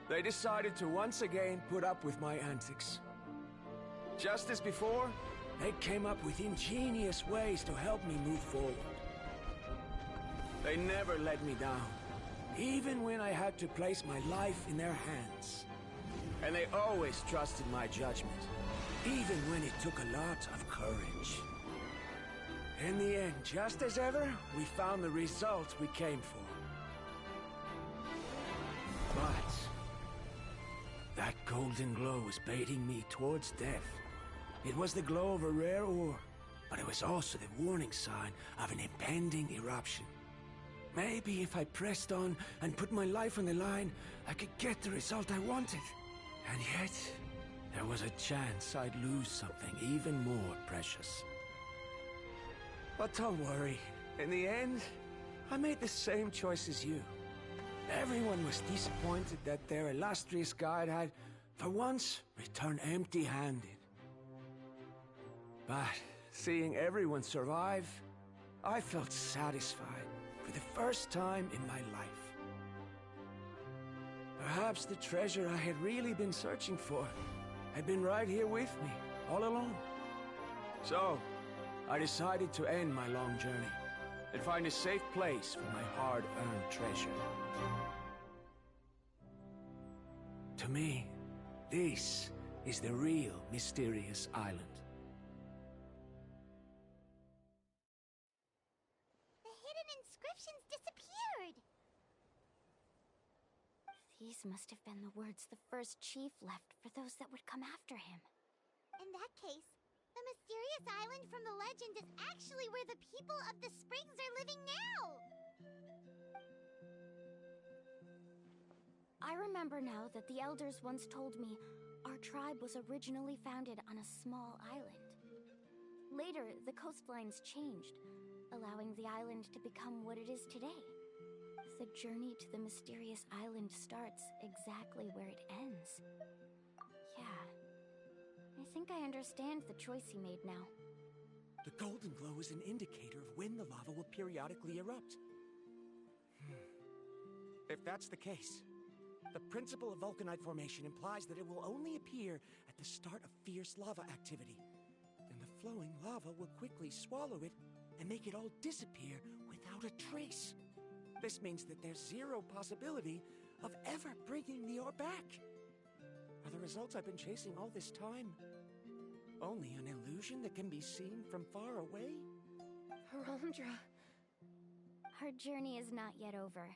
they decided to once again put up with my antics. Just as before, they came up with ingenious ways to help me move forward. They never let me down, even when I had to place my life in their hands. And they always trusted my judgment, even when it took a lot of courage. In the end, just as ever, we found the result we came for. But that golden glow was baiting me towards death. It was the glow of a rare ore, but it was also the warning sign of an impending eruption. Maybe if I pressed on and put my life on the line, I could get the result I wanted. And yet, there was a chance I'd lose something even more precious. But don't worry. In the end, I made the same choice as you. Everyone was disappointed that their illustrious guide had, for once, returned empty-handed. But seeing everyone survive, I felt satisfied for the first time in my life. Perhaps the treasure I had really been searching for had been right here with me, all along. So, I decided to end my long journey and find a safe place for my hard-earned treasure. To me, this is the real Mysterious Island. The hidden inscriptions disappeared! These must have been the words the first chief left for those that would come after him. In that case, the mysterious island from the legend is actually where the people of the springs are living now! I remember now that the elders once told me our tribe was originally founded on a small island. Later, the coastlines changed, allowing the island to become what it is today. The journey to the mysterious island starts exactly where it ends. Yeah. I think I understand the choice he made now. The golden glow is an indicator of when the lava will periodically erupt. If that's the case, the principle of vulcanite formation implies that it will only appear at the start of fierce lava activity. Then the flowing lava will quickly swallow it and make it all disappear without a trace. This means that there's zero possibility of ever bringing the ore back. Are the results I've been chasing all this time only an illusion that can be seen from far away? Harandra. Our journey is not yet over.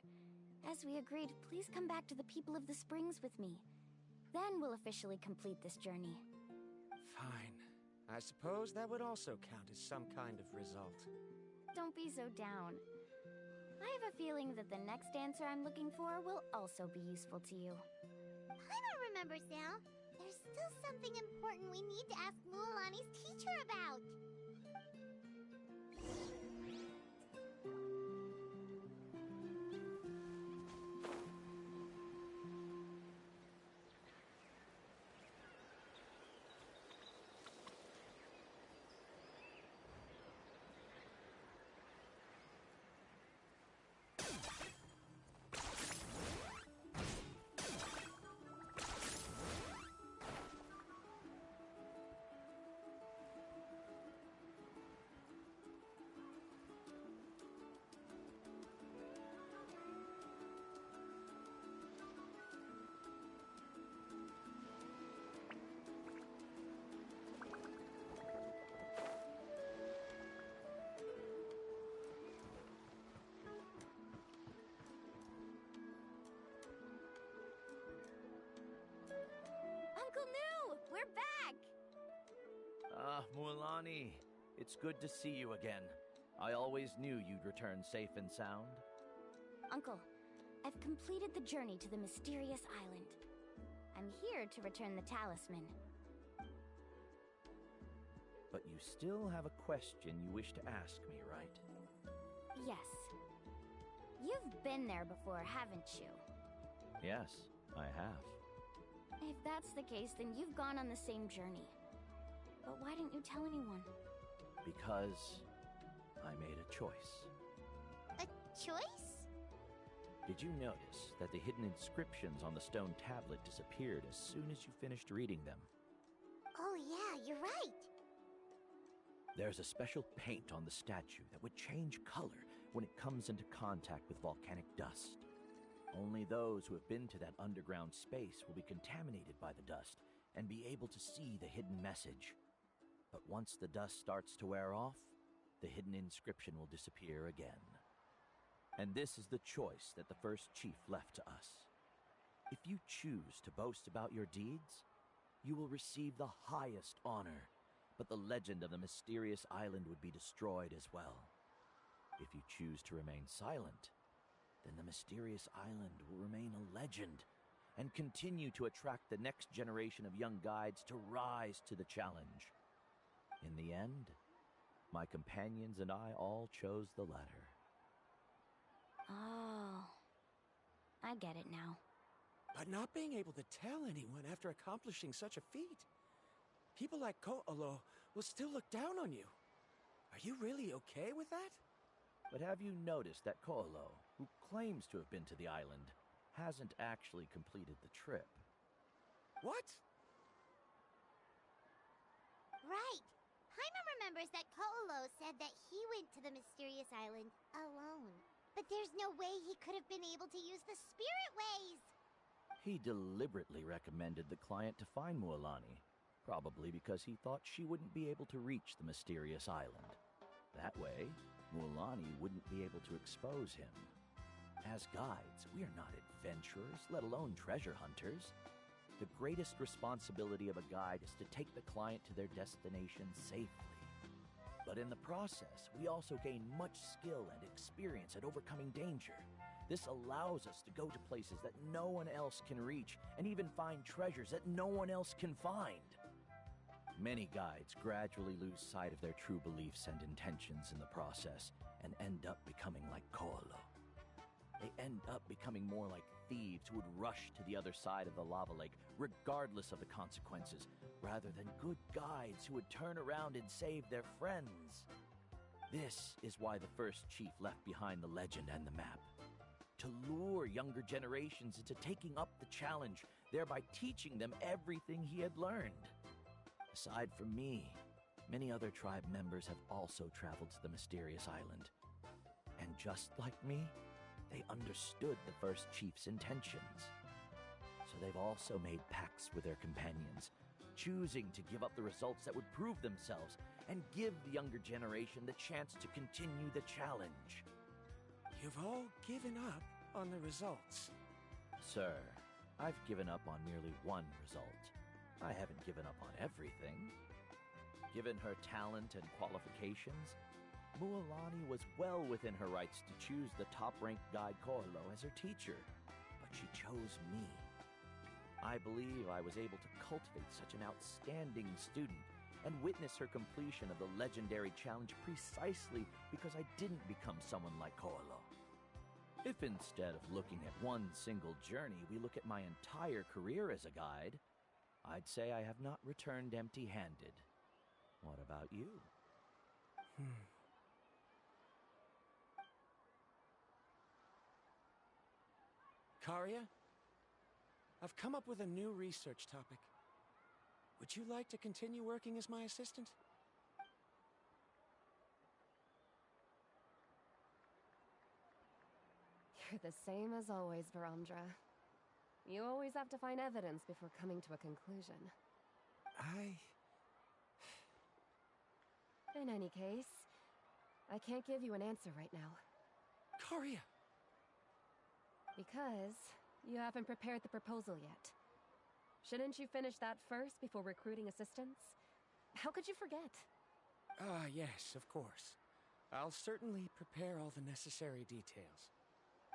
As we agreed, please come back to the people of the springs with me. Then we'll officially complete this journey. Fine. I suppose that would also count as some kind of result. Don't be so down. I have a feeling that the next answer I'm looking for will also be useful to you. Paimon remembers now. There's still something important we need to ask Mualani's teacher about. Mualani, it's good to see you again. I always knew you'd return safe and sound. Uncle, I've completed the journey to the mysterious island. I'm here to return the talisman. But you still have a question you wish to ask me, right? Yes. You've been there before, haven't you? Yes, I have. If that's the case, then you've gone on the same journey. But why didn't you tell anyone? Because I made a choice. A choice? Did you notice that the hidden inscriptions on the stone tablet disappeared as soon as you finished reading them? Oh yeah, you're right. There's a special paint on the statue that would change color when it comes into contact with volcanic dust. Only those who have been to that underground space will be contaminated by the dust and be able to see the hidden message. But once the dust starts to wear off, the hidden inscription will disappear again. And this is the choice that the first chief left to us. If you choose to boast about your deeds, you will receive the highest honor, but the legend of the mysterious island would be destroyed as well. If you choose to remain silent, then the mysterious island will remain a legend and continue to attract the next generation of young guides to rise to the challenge. In the end, my companions and I all chose the latter. Oh, I get it now. But not being able to tell anyone after accomplishing such a feat. People like Ko'olo will still look down on you. Are you really okay with that? But have you noticed that Ko'olo, who claims to have been to the island, hasn't actually completed the trip? What? Right. Paimon remembers that Ko'olo said that he went to the mysterious island alone. But there's no way he could have been able to use the spirit ways. He deliberately recommended the client to find Mualani, probably because he thought she wouldn't be able to reach the mysterious island. That way, Mualani wouldn't be able to expose him. As guides, we are not adventurers, let alone treasure hunters. The greatest responsibility of a guide is to take the client to their destination safely. But in the process, we also gain much skill and experience at overcoming danger. This allows us to go to places that no one else can reach, and even find treasures that no one else can find. Many guides gradually lose sight of their true beliefs and intentions in the process, and end up becoming like Ko'olo. They end up becoming more like thieves who would rush to the other side of the lava lake, regardless of the consequences, rather than good guides who would turn around and save their friends. This is why the first chief left behind the legend and the map. To lure younger generations into taking up the challenge, thereby teaching them everything he had learned. Aside from me, many other tribe members have also traveled to the mysterious island. And just like me, they understood the first chief's intentions. So they've also made pacts with their companions, choosing to give up the results that would prove themselves and give the younger generation the chance to continue the challenge. You've all given up on the results. Sir, I've given up on merely one result. I haven't given up on everything. Given her talent and qualifications, Mualani was well within her rights to choose the top-ranked guide Ko'olo as her teacher, but she chose me. I believe I was able to cultivate such an outstanding student and witness her completion of the legendary challenge precisely because I didn't become someone like Ko'olo. If instead of looking at one single journey, we look at my entire career as a guide, I'd say I have not returned empty-handed. What about you? Karya, I've come up with a new research topic. Would you like to continue working as my assistant? You're the same as always, Varamdra. You always have to find evidence before coming to a conclusion. In any case, I can't give you an answer right now. Karya! Because you haven't prepared the proposal yet. Shouldn't you finish that first before recruiting assistants? How could you forget? Ah, yes, of course. I'll certainly prepare all the necessary details.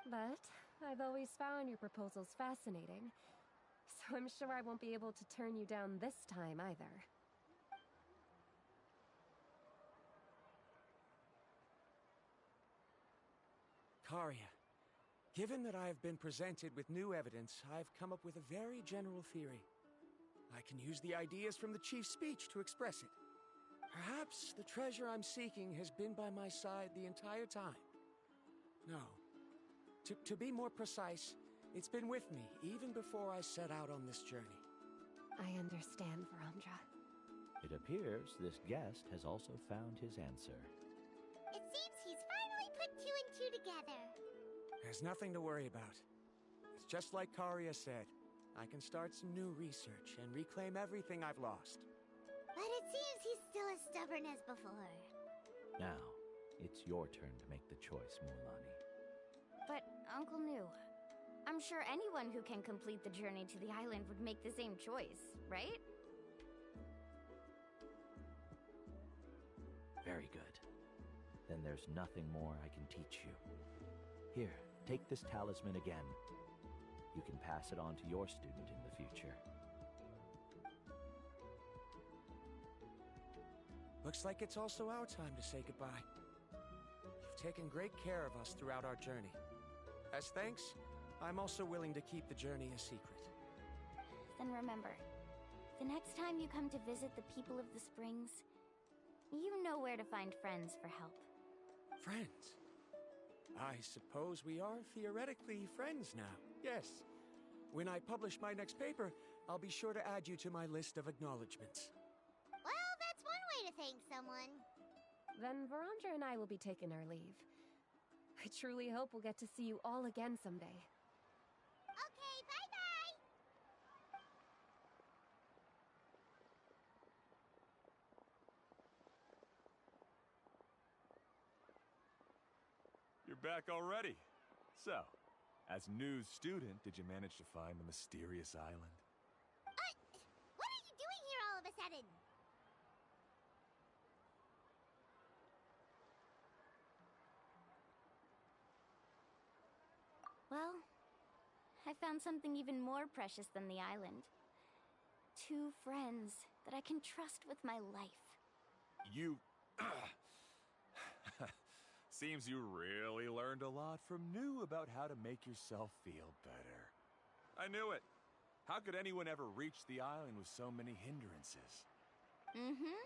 But I've always found your proposals fascinating, so I'm sure I won't be able to turn you down this time either. Karia, given that I have been presented with new evidence, I've come up with a very general theory. I can use the ideas from the chief's speech to express it. Perhaps the treasure I'm seeking has been by my side the entire time. No. To be more precise, it's been with me even before I set out on this journey. I understand, Verandra. It appears this guest has also found his answer. It seems he's finally put two and two together. There's nothing to worry about. It's just like Karia said. I can start some new research and reclaim everything I've lost. But it seems he's still as stubborn as before. Now, it's your turn to make the choice, Mualani. But, Uncle New, I'm sure anyone who can complete the journey to the island would make the same choice, right? Very good. Then there's nothing more I can teach you. Here, take this talisman again. You can pass it on to your student in the future. Looks like it's also our time to say goodbye. You've taken great care of us throughout our journey. As thanks, I'm also willing to keep the journey a secret. Then remember, the next time you come to visit the people of the Springs, you know where to find friends for help. Friends? I suppose we are theoretically friends now, yes. When I publish my next paper, I'll be sure to add you to my list of acknowledgements. Well, that's one way to thank someone. Then Verandra and I will be taking our leave. I truly hope we'll get to see you all again someday. Okay, bye-bye! You're back already. So, as new student, did you manage to find the mysterious island? What are you doing here all of a sudden? Well, I found something even more precious than the island. 2 friends that I can trust with my life. You... Seems you really learned a lot from New about how to make yourself feel better. I knew it. How could anyone ever reach the island with so many hindrances? Mm-hmm.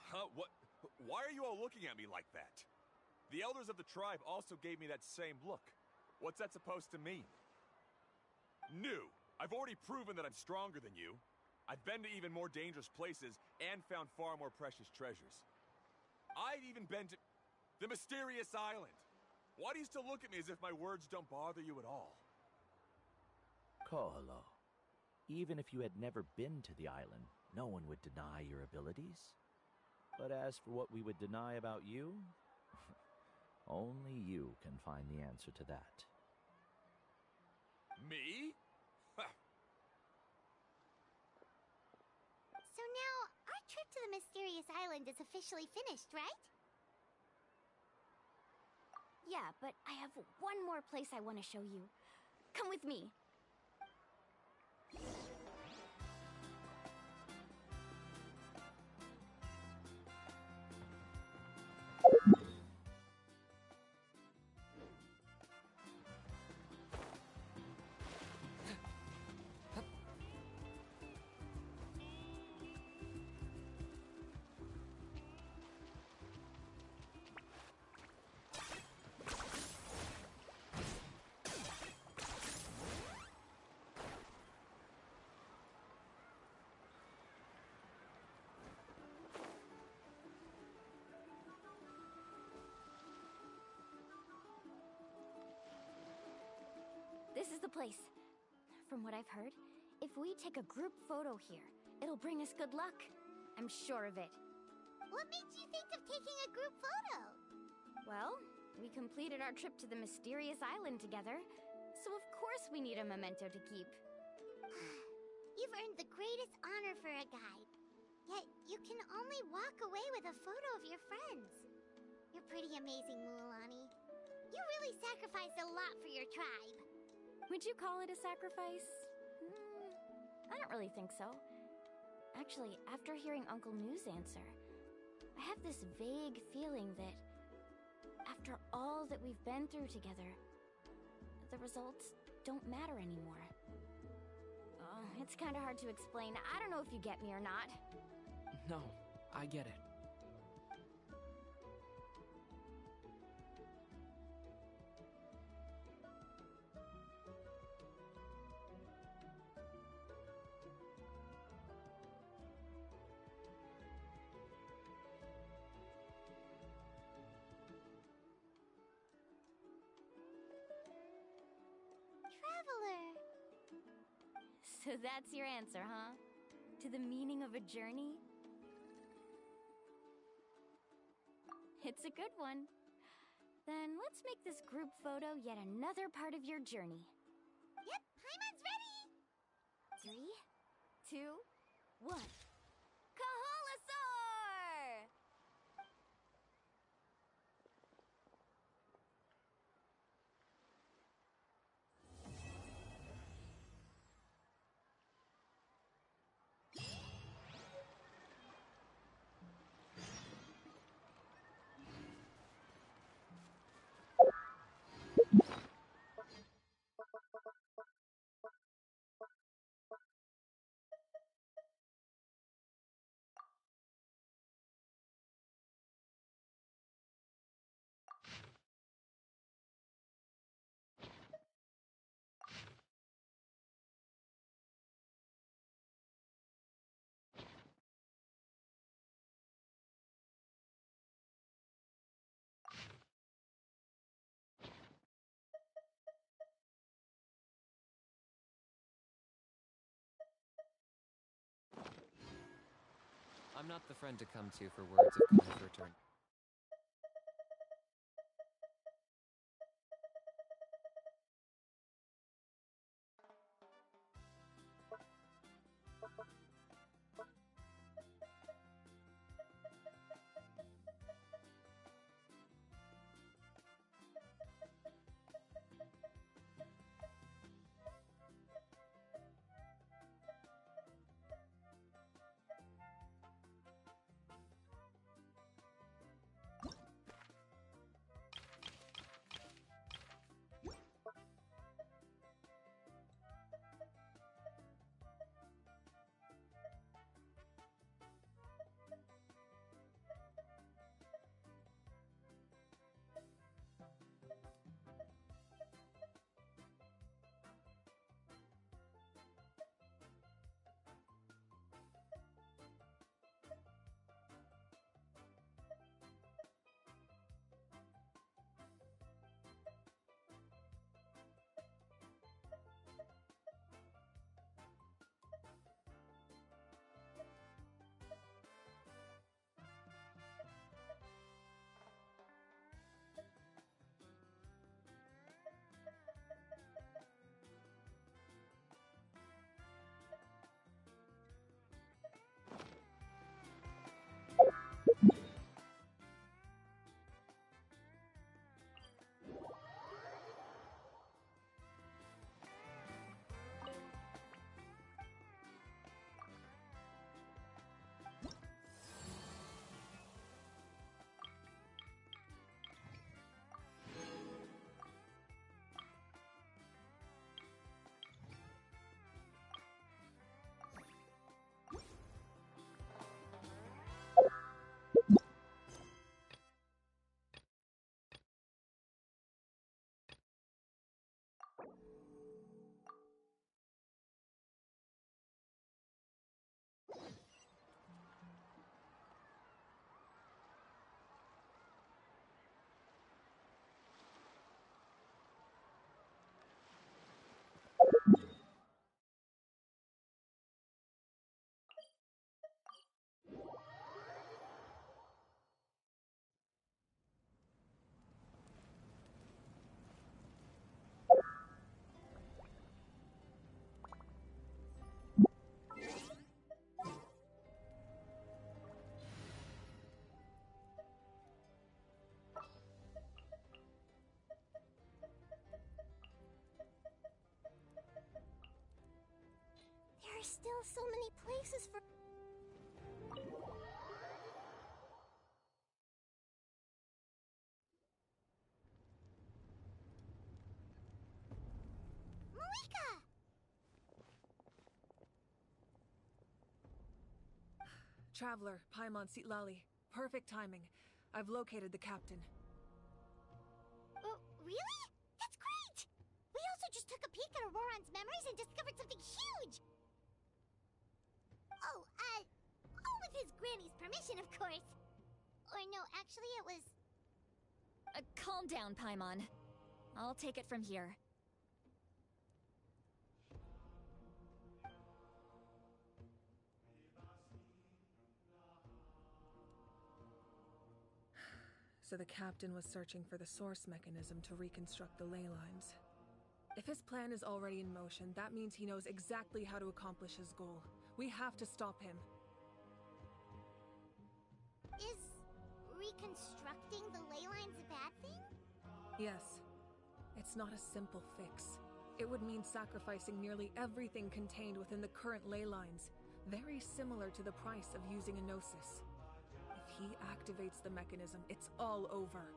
Huh? What? Why are you all looking at me like that? The elders of the tribe also gave me that same look. What's that supposed to mean? New! I've already proven that I'm stronger than you. I've been to even more dangerous places and found far more precious treasures. I've even been to the mysterious island. Why do you still look at me as if my words don't bother you at all? Koholo, even if you had never been to the island, no one would deny your abilities. But as for what we would deny about you, only you can find the answer to that. Me? So now, our trip to the mysterious island is officially finished, right? Yeah, but I have one more place I want to show you. Come with me. This is the place. From what I've heard, if we take a group photo here, it'll bring us good luck. I'm sure of it. What made you think of taking a group photo? Well, we completed our trip to the mysterious island together, so of course we need a memento to keep. You've earned the greatest honor for a guide. Yet, you can only walk away with a photo of your friends. You're pretty amazing, Mualani. You really sacrificed a lot for your tribe. Would you call it a sacrifice? I don't really think so. Actually, after hearing Uncle New's answer, I have this vague feeling that after all that we've been through together, the results don't matter anymore. Oh, it's kind of hard to explain. I don't know if you get me or not. No, I get it. Traveler. So that's your answer, huh? To the meaning of a journey? It's a good one. Then let's make this group photo yet another part of your journey. Yep, Paimon's ready! 3, 2, 1. Kaholasaur! I'm not the friend to come to for words of comfort or... are still so many places for... Malika! Traveler, Paimon Sitlali. Perfect timing. I've located the captain. Oh, really? That's great! We also just took a peek at Auroron's memories and discovered something huge! Oh, with his granny's permission, of course. Or no, actually it was... Calm down, Paimon. I'll take it from here. So the captain was searching for the source mechanism to reconstruct the ley lines. If his plan is already in motion, that means he knows exactly how to accomplish his goal. We have to stop him. Is reconstructing the ley lines a bad thing? Yes. It's not a simple fix. It would mean sacrificing nearly everything contained within the current ley lines, very similar to the price of using a gnosis. If he activates the mechanism, it's all over.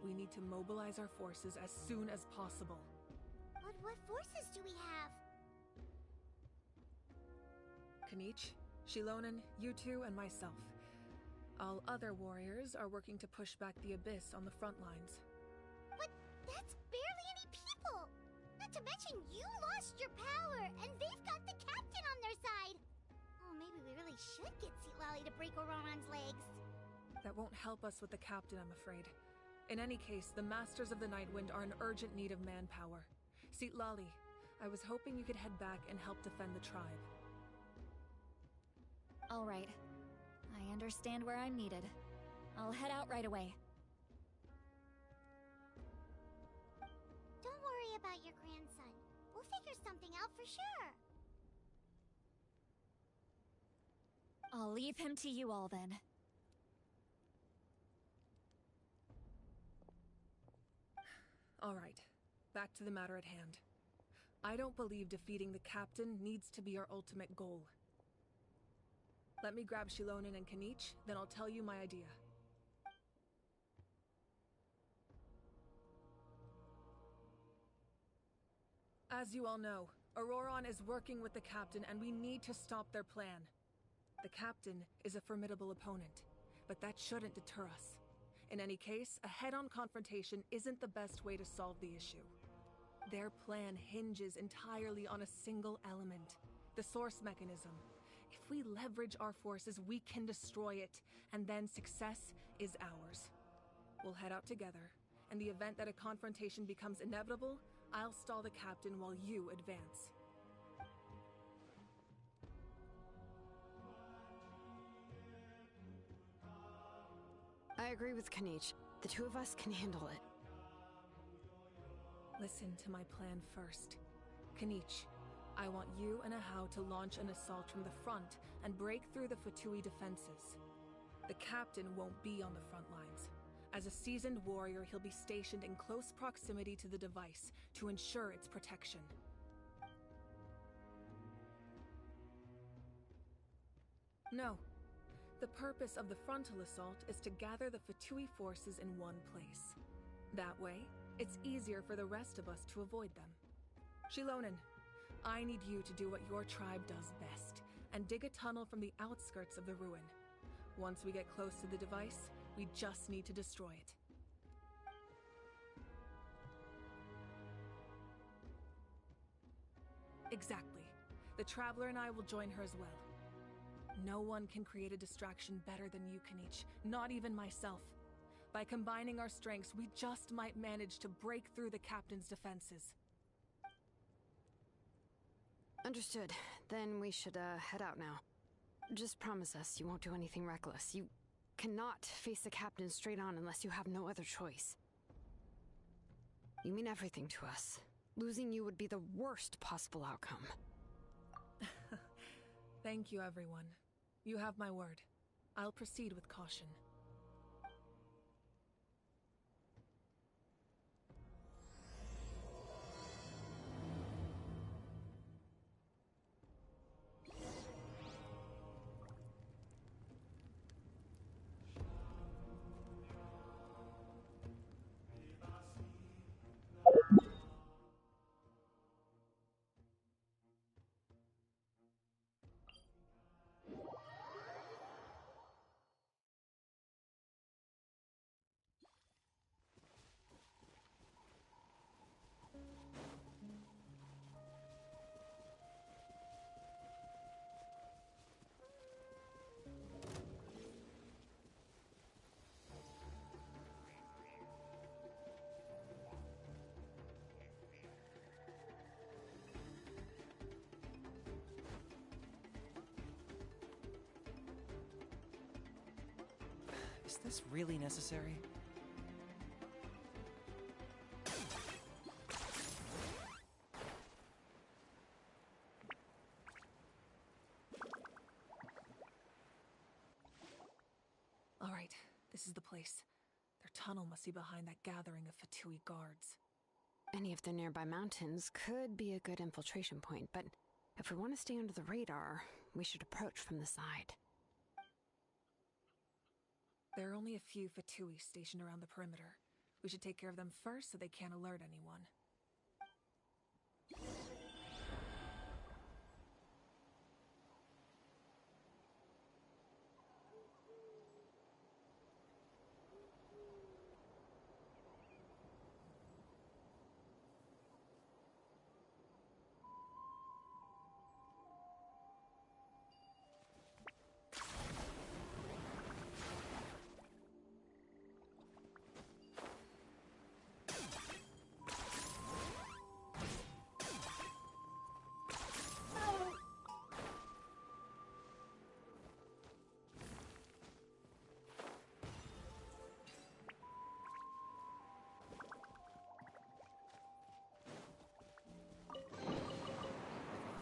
We need to mobilize our forces as soon as possible. But what forces do we have? Kanich, Shilonen, you two, and myself. All other warriors are working to push back the Abyss on the front lines. But that's barely any people! Not to mention you lost your power, and they've got the captain on their side! Oh, maybe we really should get Sitlali to break Auroron's legs. That won't help us with the captain, I'm afraid. In any case, the Masters of the Nightwind are in urgent need of manpower. Sitlali, I was hoping you could head back and help defend the tribe. All right. I understand where I'm needed. I'll head out right away. Don't worry about your grandson. We'll figure something out for sure. I'll leave him to you all then. All right, back to the matter at hand. I don't believe defeating the captain needs to be our ultimate goal. Let me grab Shilonen and Kanich, then I'll tell you my idea. As you all know, Auroron is working with the captain and we need to stop their plan. The captain is a formidable opponent, but that shouldn't deter us. In any case, a head-on confrontation isn't the best way to solve the issue. Their plan hinges entirely on a single element, the source mechanism. If we leverage our forces, we can destroy it, and then success is ours. We'll head out together. In the event that a confrontation becomes inevitable, I'll stall the captain while you advance. I agree with Kanich. The two of us can handle it. Listen to my plan first. Kanich, I want you and Ahau to launch an assault from the front and break through the Fatui defenses. The captain won't be on the front lines. As a seasoned warrior, he'll be stationed in close proximity to the device to ensure its protection. No. The purpose of the frontal assault is to gather the Fatui forces in one place. That way, it's easier for the rest of us to avoid them. Shilonen, I need you to do what your tribe does best, and dig a tunnel from the outskirts of the ruin. Once we get close to the device, we just need to destroy it. Exactly. The Traveler and I will join her as well. No one can create a distraction better than you, Kanich, not even myself. By combining our strengths, we just might manage to break through the captain's defenses. Understood. Then we should, head out now. Just promise us you won't do anything reckless. You cannot face the captain straight on unless you have no other choice. You mean everything to us. Losing you would be the worst possible outcome. Thank you, everyone. You have my word. I'll proceed with caution. Is this really necessary? All right, this is the place. Their tunnel must be behind that gathering of Fatui guards. Any of the nearby mountains could be a good infiltration point, but if we want to stay under the radar, we should approach from the side. There are only a few Fatui stationed around the perimeter. We should take care of them first so they can't alert anyone.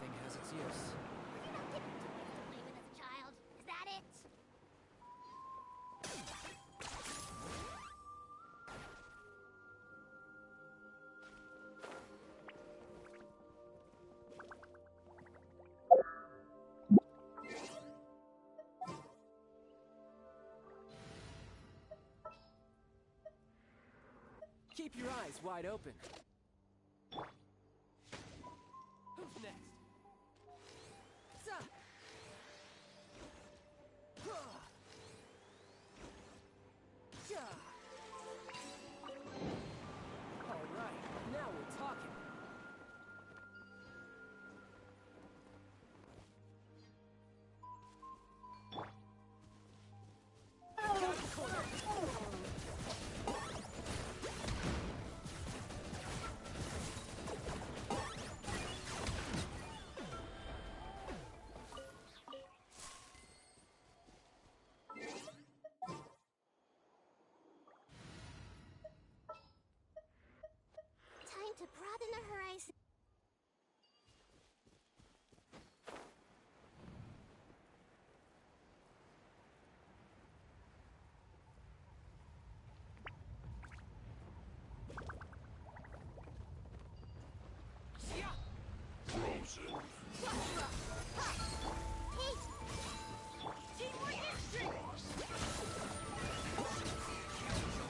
Everything has its use. You're not getting too much to play with as a child. Is that it? Keep your eyes wide open. Who's next? All right, now we're talking. Time to broaden the horizon.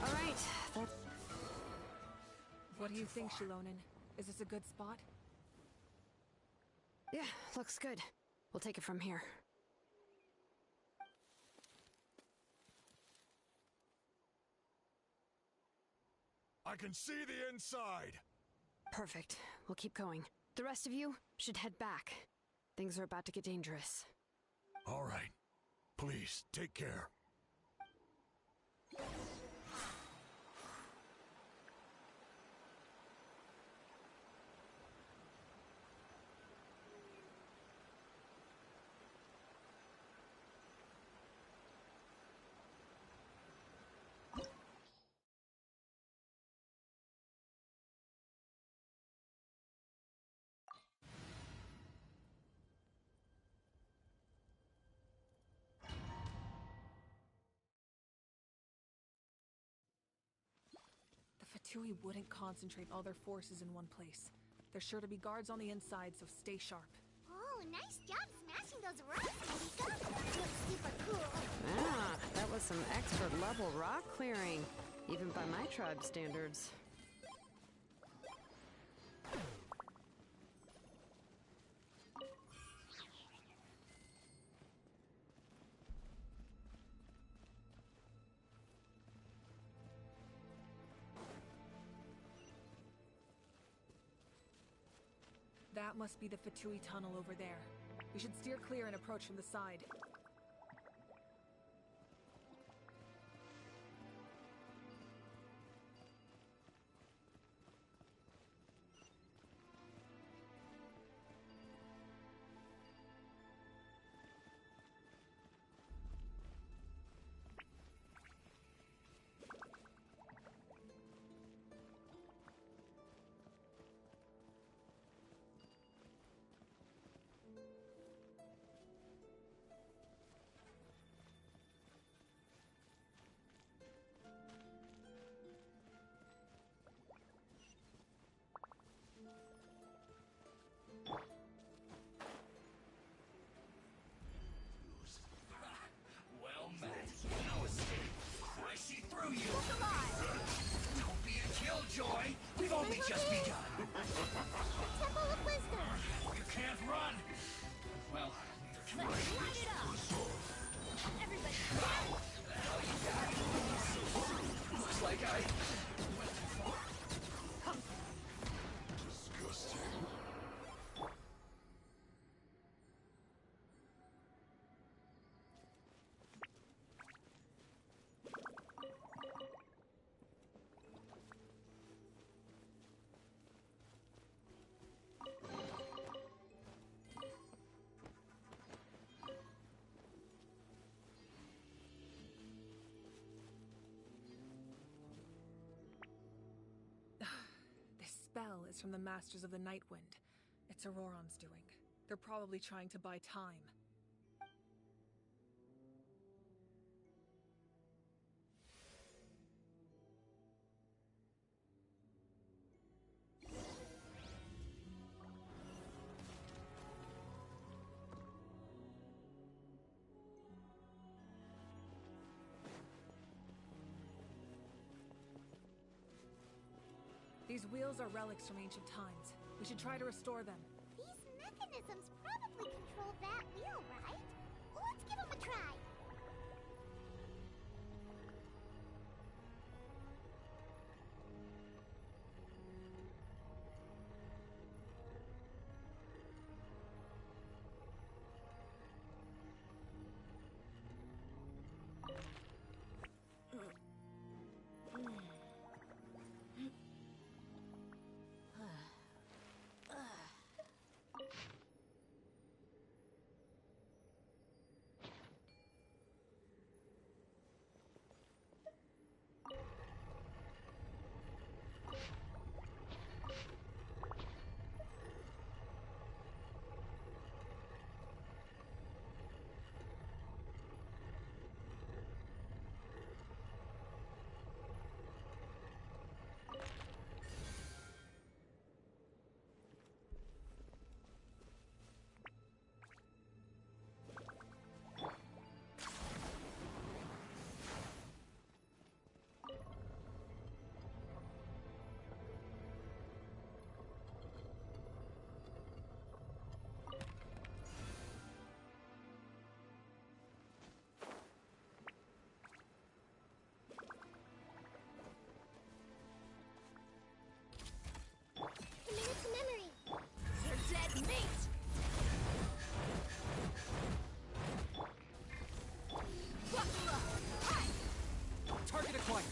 All right, that's... What do you think, Shilonen? Is this a good spot? Yeah, looks good. We'll take it from here. I can see the inside! Perfect. We'll keep going. The rest of you should head back. Things are about to get dangerous. All right. Please, take care. The Fatui wouldn't concentrate all their forces in one place. There's sure to be guards on the inside, so stay sharp. Oh, nice job smashing those rocks, Marika. Looks super cool. Ah, that was some expert level rock clearing, even by my tribe standards. That must be the Fatui tunnel over there. We should steer clear and approach from the side. is from the Masters of the Night Wind. It's Auroron's doing. They're probably trying to buy time. These wheels are relics from ancient times. We should try to restore them. These mechanisms probably control that wheel, right? Let's give them a try. Commit to memory. You're dead meat! Target acquired.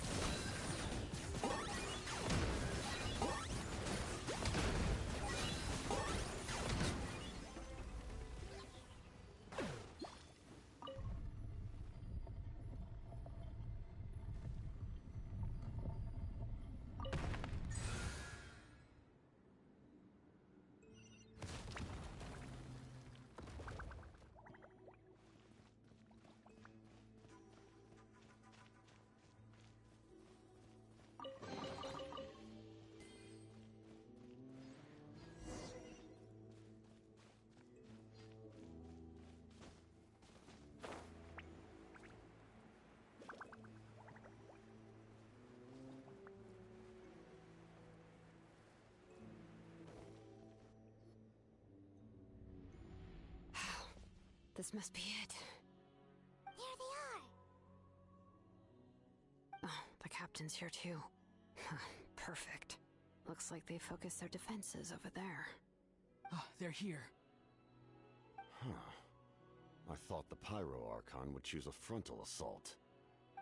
This must be it. There they are. Oh, the captain's here too. Perfect. Looks like they focused their defenses over there. Oh, they're here. Huh. I thought the Pyro Archon would choose a frontal assault.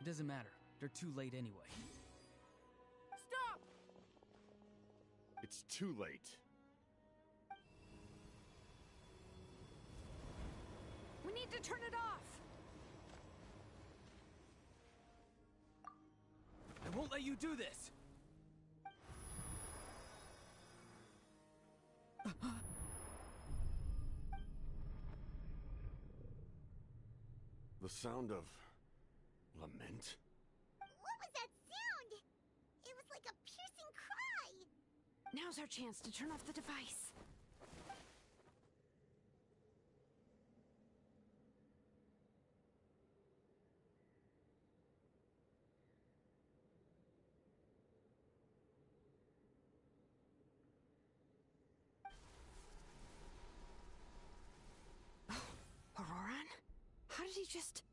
It doesn't matter. They're too late anyway. Stop! It's too late. We need to turn it off! I won't let you do this! The sound of... lament? What was that sound? It was like a piercing cry. Now's our chance to turn off the device. Auroron? How did he just...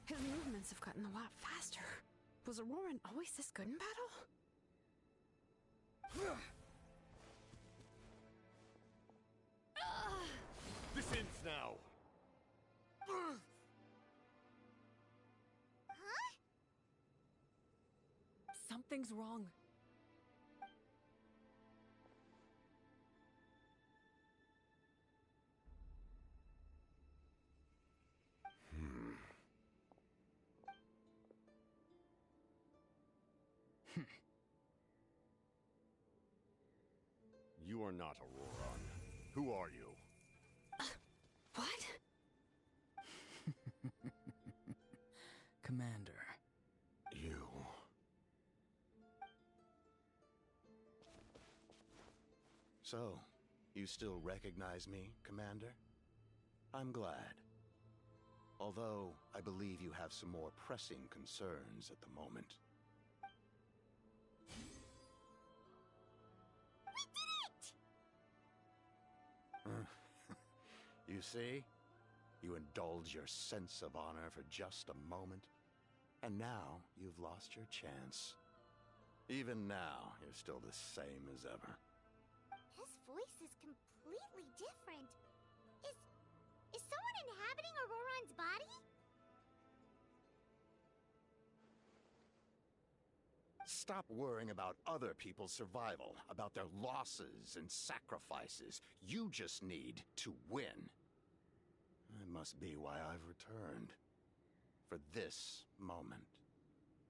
His movements have gotten a lot faster. Was Auroron always this good in battle? This ends now! Huh? Something's wrong. You are not Auroron. Who are you? What? Commander. You... So, you still recognize me, Commander? I'm glad. Although, I believe you have some more pressing concerns at the moment. You see? You indulge your sense of honor for just a moment, and now you've lost your chance. Even now, you're still the same as ever. His voice is completely different. Is someone inhabiting Auroron's body? Stop worrying about other people's survival, about their losses and sacrifices. You just need to win. That must be why I've returned. For this moment.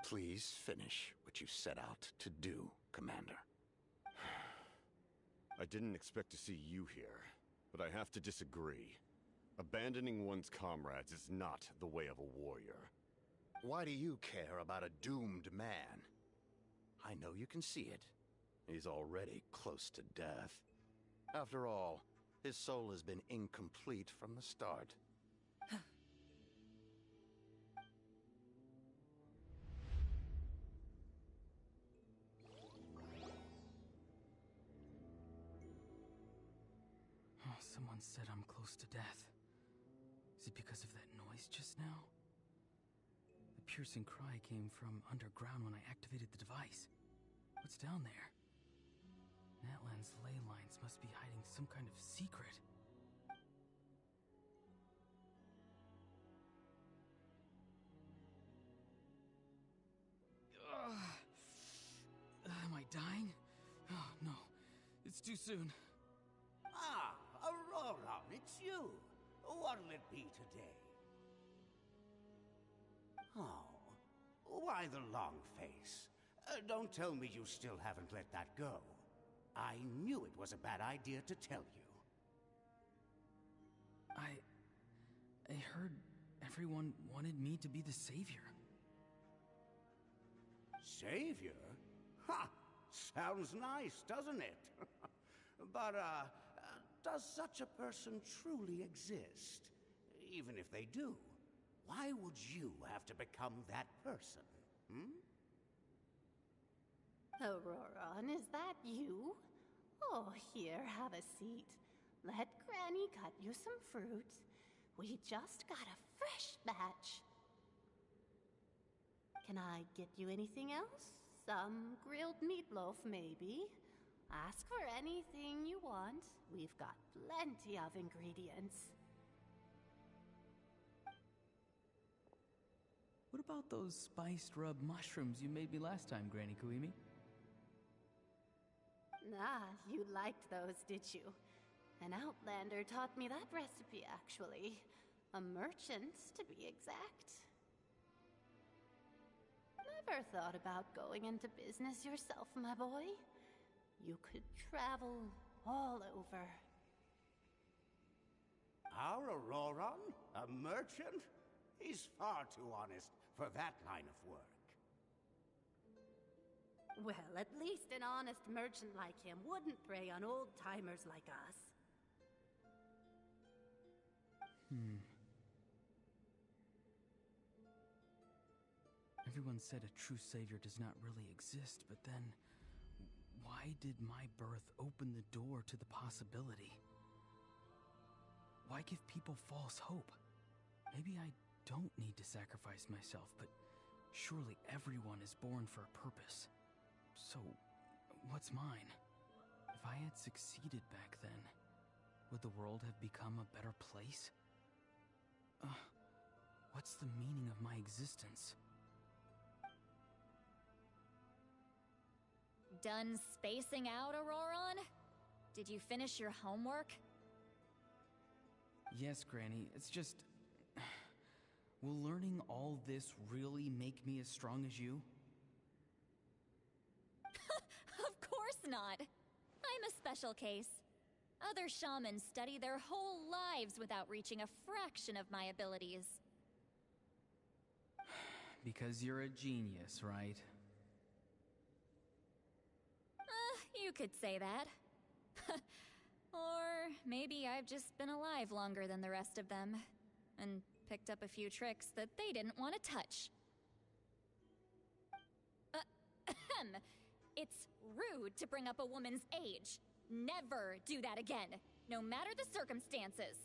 Please finish what you set out to do, Commander. I didn't expect to see you here, but I have to disagree. Abandoning one's comrades is not the way of a warrior. Why do you care about a doomed man? I know you can see it. He's already close to death. After all, his soul has been incomplete from the start. Oh, someone said I'm close to death. Is it because of that noise just now? The piercing cry came from underground when I activated the device. What's down there? Natlan's ley lines must be hiding some kind of secret. Am I dying? Oh, no. It's too soon. Ah, Auroron, it's you. What'll it be today? Oh, why the long face? Don't tell me you still haven't let that go. I knew it was a bad idea to tell you. I heard everyone wanted me to be the savior. Savior? Ha! Sounds nice, doesn't it? But, does such a person truly exist? Even if they do, why would you have to become that person? Auroron, is that you? Oh, here, have a seat. Let Granny cut you some fruit. We just got a fresh batch. Can I get you anything else? Some grilled meatloaf, maybe? Ask for anything you want. We've got plenty of ingredients. What about those spiced rub mushrooms you made me last time, Granny Kuimi? Ah, you liked those, did you? An outlander taught me that recipe, actually. A merchant, to be exact. Never thought about going into business yourself, my boy? You could travel all over. Our Auroron? A merchant? He's far too honest for that line of work. Well, at least an honest merchant like him wouldn't prey on old-timers like us. Everyone said a true savior does not really exist, but then... why did my birth open the door to the possibility? Why give people false hope? Maybe I don't need to sacrifice myself, but surely everyone is born for a purpose. So, what's mine? If I had succeeded back then, would the world have become a better place? What's the meaning of my existence? Done spacing out, Auroron? Did you finish your homework? Yes, Granny. It's just... will learning all this really make me as strong as you? Of course not. I'm I'm a special case. Other shamans study their whole lives without reaching a fraction of my abilities. Because you're a genius, right? You could say that. Or maybe I've just been alive longer than the rest of them, and picked up a few tricks that they didn't want to touch. It's rude to bring up a woman's age. Never do that again, no matter the circumstances.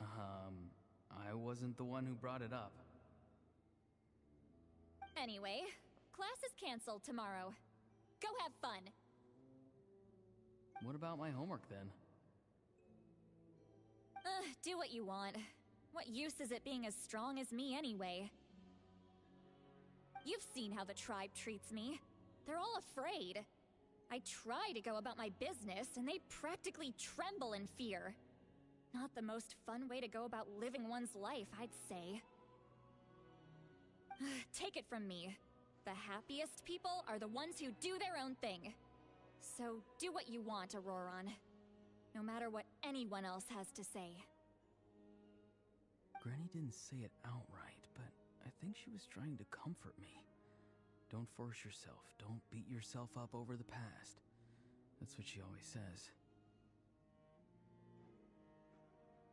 I wasn't the one who brought it up. Anyway, class is canceled tomorrow. Go have fun. What about my homework then? Do what you want. What use is it being as strong as me anyway? You've seen how the tribe treats me. They're all afraid. I try to go about my business, and they practically tremble in fear. Not the most fun way to go about living one's life, I'd say. Take it from me. The happiest people are the ones who do their own thing. So do what you want, Auroron. No matter what anyone else has to say. Granny didn't say it outright, but I think she was trying to comfort me. Don't force yourself. Don't beat yourself up over the past. That's what she always says.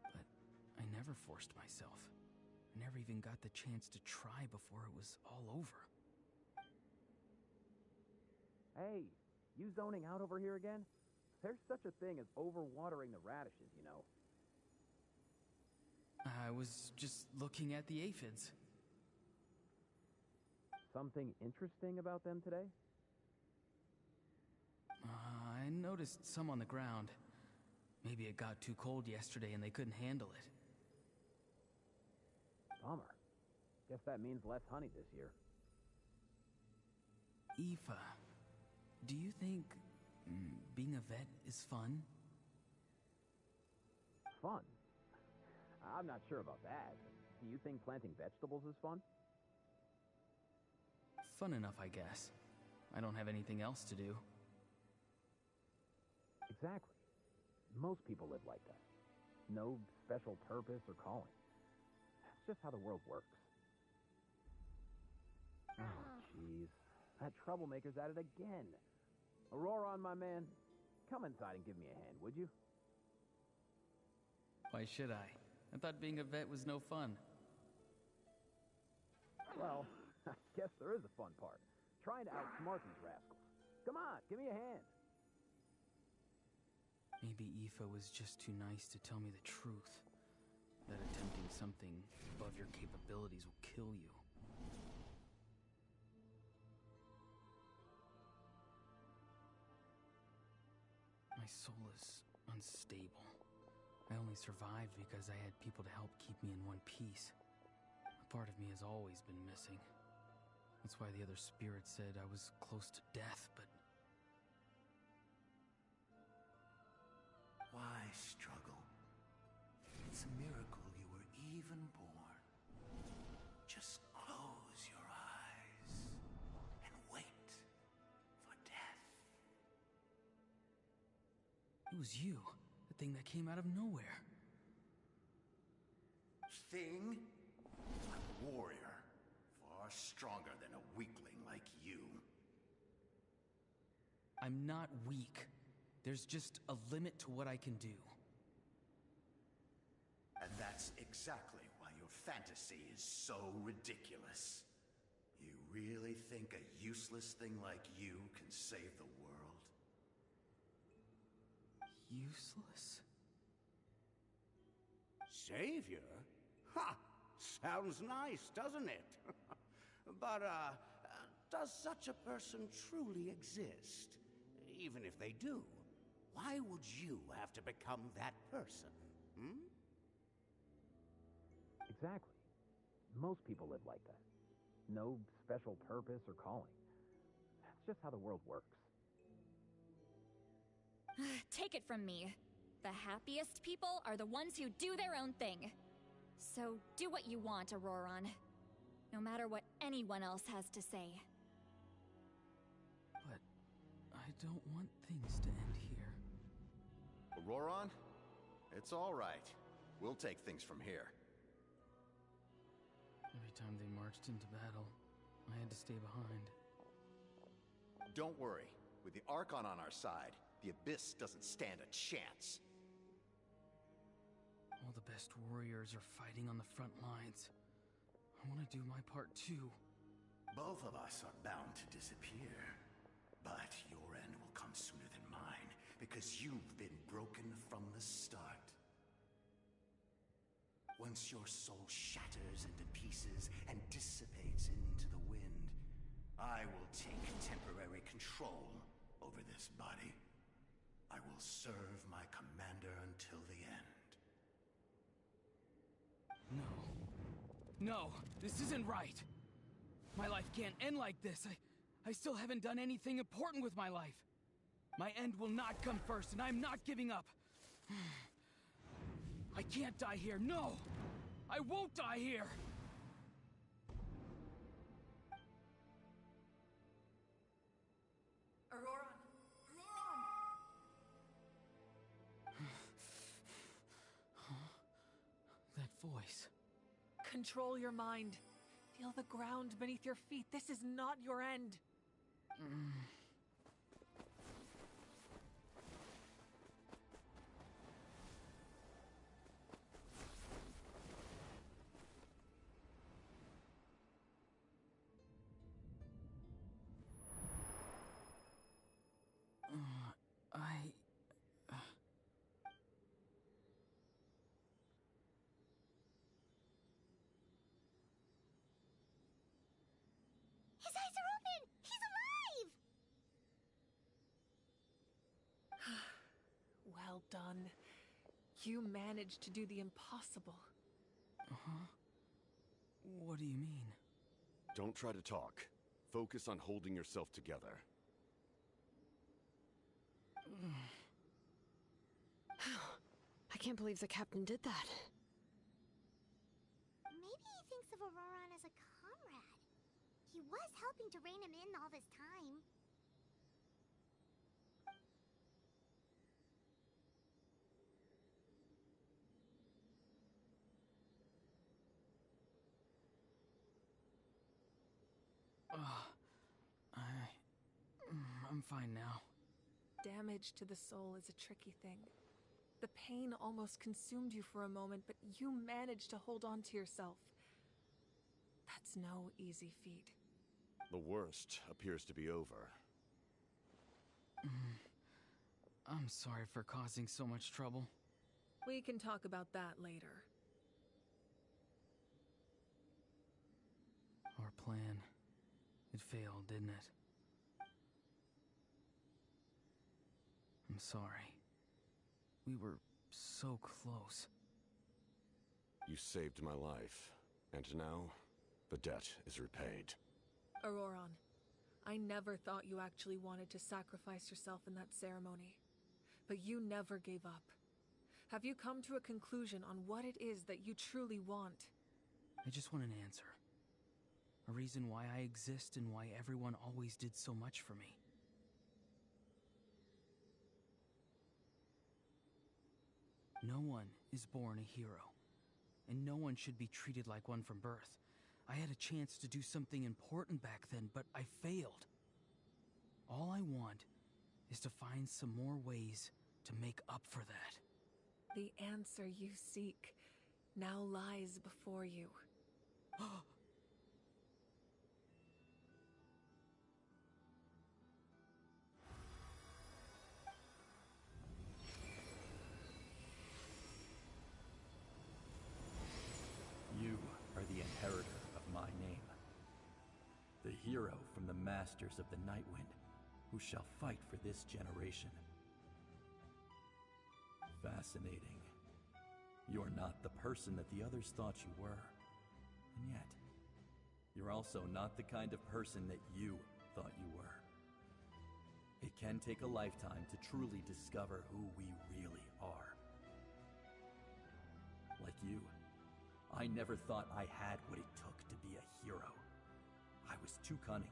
But I never forced myself. I never even got the chance to try before it was all over. Hey, you zoning out over here again? There's such a thing as overwatering the radishes, you know. I was just looking at the aphids. Something interesting about them today? I noticed some on the ground. Maybe it got too cold yesterday and they couldn't handle it. Bummer. Guess that means less honey this year. Aoife, do you think being a vet is fun? Fun? I'm not sure about that. Do you think planting vegetables is fun? Fun enough, I guess. I don't have anything else to do. Exactly. Most people live like that. No special purpose or calling. That's just how the world works. Oh, jeez. That troublemaker's at it again. Auroron, my man, come inside and give me a hand, would you? Why should I? I thought being a vet was no fun. Well, I guess there is a fun part. Trying to outsmart these rascals. Come on, give me a hand. Maybe Aoife was just too nice to tell me the truth. That attempting something above your capabilities will kill you. My soul is unstable. I only survived because I had people to help keep me in one piece. A part of me has always been missing. That's why the other spirit said I was close to death, but... Why struggle? It's a miracle you were even born. Just close your eyes and wait for death. It was you, the thing that came out of nowhere. Thing? I'm a warrior, far stronger than a weakling like you. I'm not weak. There's just a limit to what I can do. And that's exactly why your fantasy is so ridiculous. You really think a useless thing like you can save the world? Useless? Savior? Ha! Sounds nice, doesn't it? But, does such a person truly exist? Even if they do, why would you have to become that person? Hmm? Exactly. Most people live like that. No special purpose or calling. That's just how the world works. Take it from me. The happiest people are the ones who do their own thing. So do what you want, Auroron. No matter what anyone else has to say. But I don't want things to end here. Auroron? It's all right. We'll take things from here. Every time they marched into battle, I had to stay behind. Don't worry. With the Archon on our side, the Abyss doesn't stand a chance. All the best warriors are fighting on the front lines. I want to do my part too. Both of us are bound to disappear. But your end will come sooner than mine, because you've been broken from the start. Once your soul shatters into pieces and dissipates into the wind, I will take temporary control over this body. I will serve my commander until the end. No, this isn't right. My life can't end like this. I still haven't done anything important with my life. My end will not come first, and I'm not giving up. I can't die here. No! I won't die here! Auroron! That voice. Control your mind. Feel the ground beneath your feet. This is not your end. His eyes are open! He's alive! Well done. You managed to do the impossible. Uh-huh. What do you mean? Don't try to talk. Focus on holding yourself together. I can't believe the captain did that. Maybe he thinks of Auroron as a comrade. He was helping to rein him in all this time. I'm fine now. Damage to the soul is a tricky thing. The pain almost consumed you for a moment, but you managed to hold on to yourself. That's no easy feat. The worst appears to be over. I'm sorry for causing so much trouble. We can talk about that later. Our plan, it failed, didn't it? I'm sorry. We were so close. You saved my life, and now the debt is repaid. Auroron, I never thought you actually wanted to sacrifice yourself in that ceremony. But you never gave up. Have you come to a conclusion on what it is that you truly want? I just want an answer. A reason why I exist and why everyone always did so much for me. No one is born a hero, and no one should be treated like one from birth. I had a chance to do something important back then, but I failed. All I want is to find some more ways to make up for that. The answer you seek now lies before you. You are the inheritor of my name. The hero from the masters of the Nightwind, who shall fight for this generation. Fascinating. You're not the person that the others thought you were. And yet, you're also not the kind of person that you thought you were. It can take a lifetime to truly discover who we really are. Like you, I never thought I had what it took to be a hero. I was too cunning,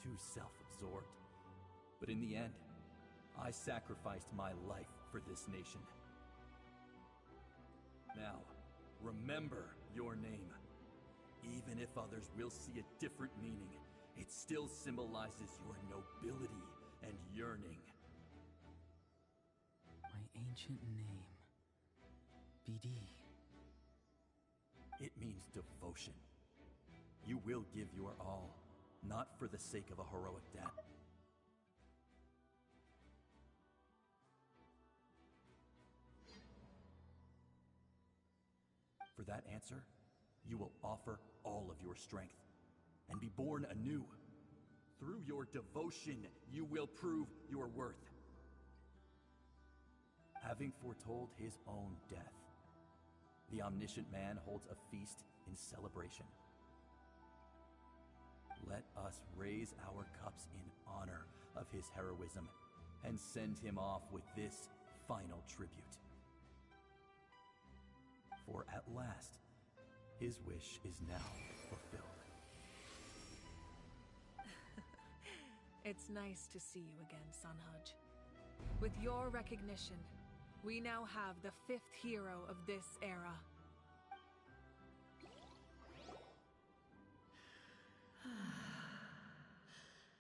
too self-absorbed. But in the end, I sacrificed my life for this nation. Now, remember your name. Even if others will see a different meaning, it still symbolizes your nobility and yearning. My ancient name. BD. It means devotion. You will give your all, not for the sake of a heroic death. For that answer, you will offer all of your strength and be born anew. Through your devotion, you will prove your worth. Having foretold his own death, the omniscient man holds a feast in celebration. Let us raise our cups in honor of his heroism and send him off with this final tribute. For at last, his wish is now fulfilled. It's nice to see you again, Sunhudge. With your recognition, we now have the 5th hero of this era.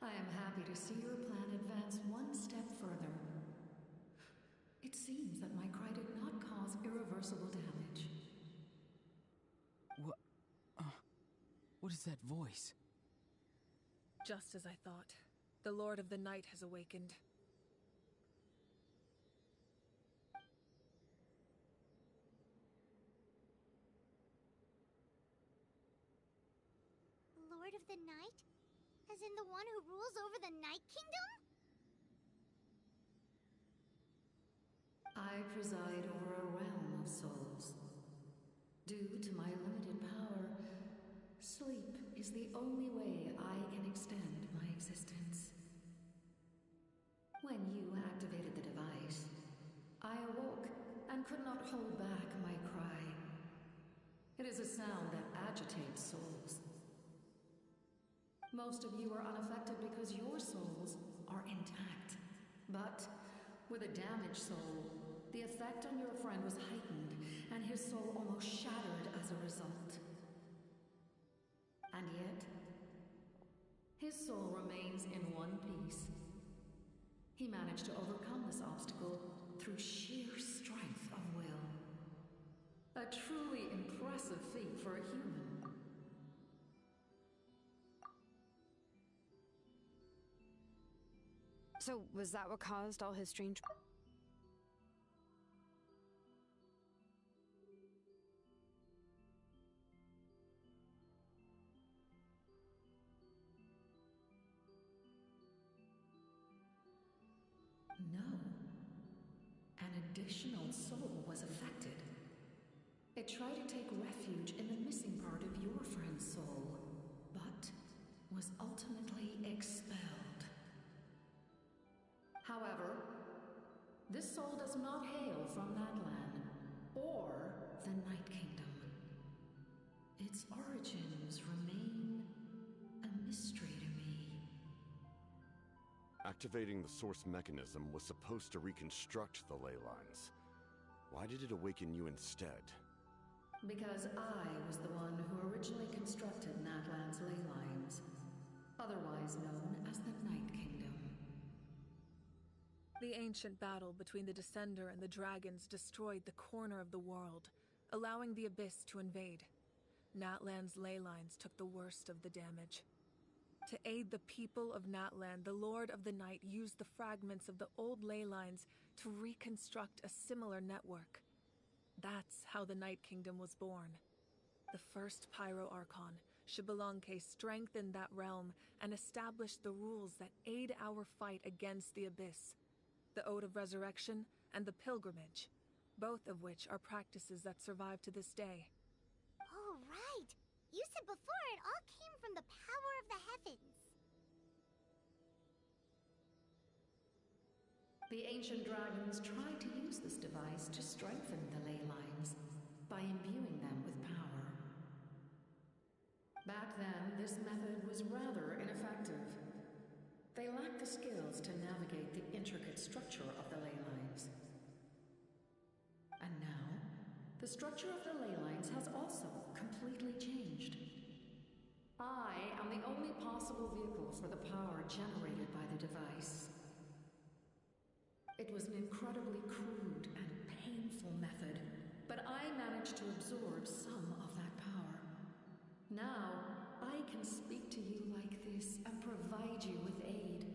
I am happy to see your plan advance one step further. It seems that my cry did not cause irreversible damage. What is that voice? Just as I thought. The Lord of the Night has awakened. Lord of the Night? As in the one who rules over the Night Kingdom? I preside over a realm of souls. Due to my limited power, sleep is the only way I can extend my existence. When you activated the device, I awoke and could not hold back my cry. It is a sound that agitates souls. Most of you are unaffected because your souls are intact. But with a damaged soul, the effect on your friend was heightened, and his soul almost shattered as a result. And yet, his soul remains in one piece. He managed to overcome this obstacle through sheer strength of will. A truly impressive feat for a human. So, was that what caused all his strange... No. An additional soul was affected. It tried to take refuge in the missing part of your friend's soul, but was ultimately expelled. However, this soul does not hail from Natlan or the Night Kingdom. Its origins remain a mystery to me. Activating the source mechanism was supposed to reconstruct the ley lines. Why did it awaken you instead? Because I was the one who originally constructed Natlan's ley lines, otherwise known as the Night Kingdom. The ancient battle between the Descender and the dragons destroyed the corner of the world, allowing the Abyss to invade. Natlan's ley lines took the worst of the damage. To aid the people of Natlan, the Lord of the Night used the fragments of the old ley lines to reconstruct a similar network. That's how the Night Kingdom was born. The first Pyro Archon, Xbalanque, strengthened that realm and established the rules that aid our fight against the Abyss. The Ode of Resurrection and the Pilgrimage, both of which are practices that survive to this day. Oh, right! You said before it all came from the power of the heavens. The ancient dragons tried to use this device to strengthen the ley lines by imbuing them with power. Back then, this method was rather ineffective. They lacked the skills to navigate structure of the ley lines has also completely changed. I am the only possible vehicle for the power generated by the device. It was an incredibly crude and painful method, but I managed to absorb some of that power. Now, I can speak to you like this and provide you with aid,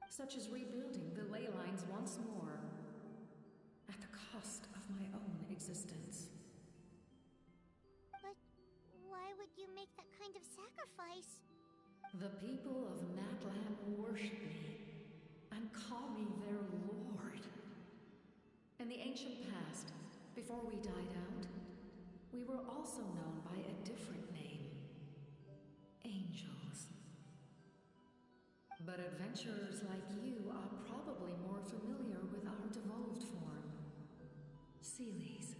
such as rebuilding the ley lines once more, at the cost of my own existence. But why would you make that kind of sacrifice? The people of Natlan worship me and call me their lord. In the ancient past, before we died out, we were also known by a different name. Angels. But adventurers like you are probably more familiar with our devolved form. Seelies.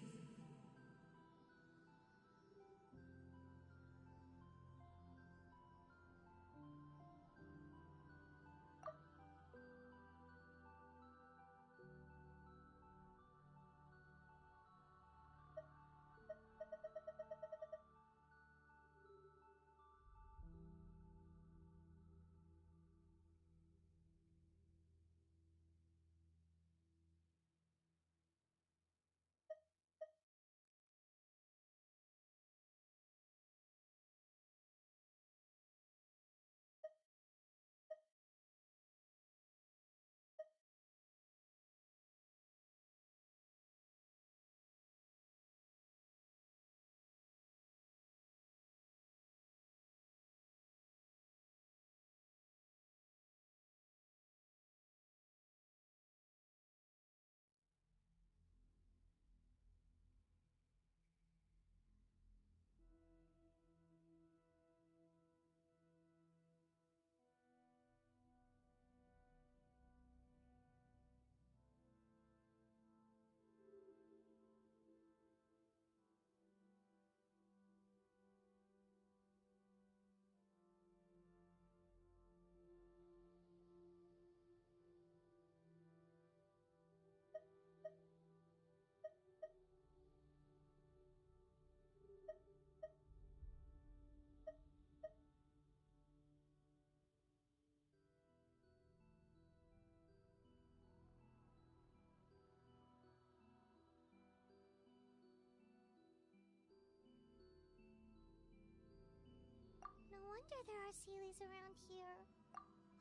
No wonder there are Seelies around here.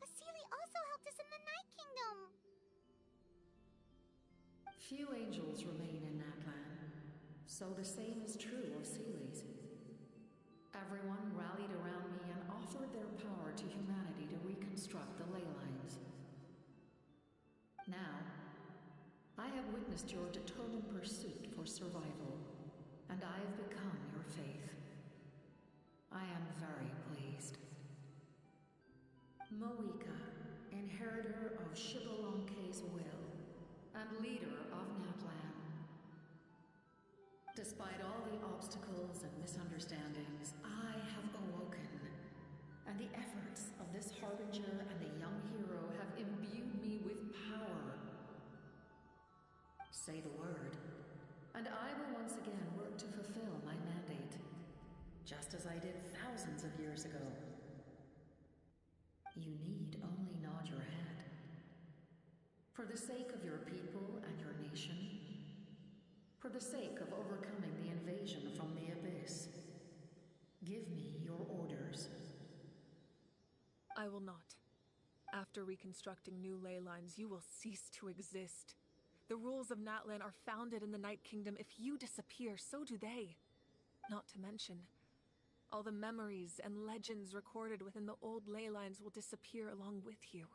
A Seelie also helped us in the Night Kingdom. Few angels remain in Natlan, so the same is true of Seelies. Everyone rallied around me and offered their power to humanity to reconstruct the ley lines. Now, I have witnessed your determined pursuit for survival, and I have become your faith. I am very pleased. Moika, inheritor of Shibalonke's will, and leader of Natlan. Despite all the obstacles and misunderstandings, I have awoken, and the efforts of this harbinger and the young hero have imbued me with power. Say the word, and I will once again work to fulfill my mandate, just as I did thousands of years ago. You need only nod your head. For the sake of your people and your nation, for the sake of overcoming the invasion from the Abyss, give me your orders. I will not. After reconstructing new ley lines, you will cease to exist. The rules of Natlan are founded in the Night Kingdom. If you disappear, so do they. Not to mention, all the memories and legends recorded within the old ley lines will disappear along with you.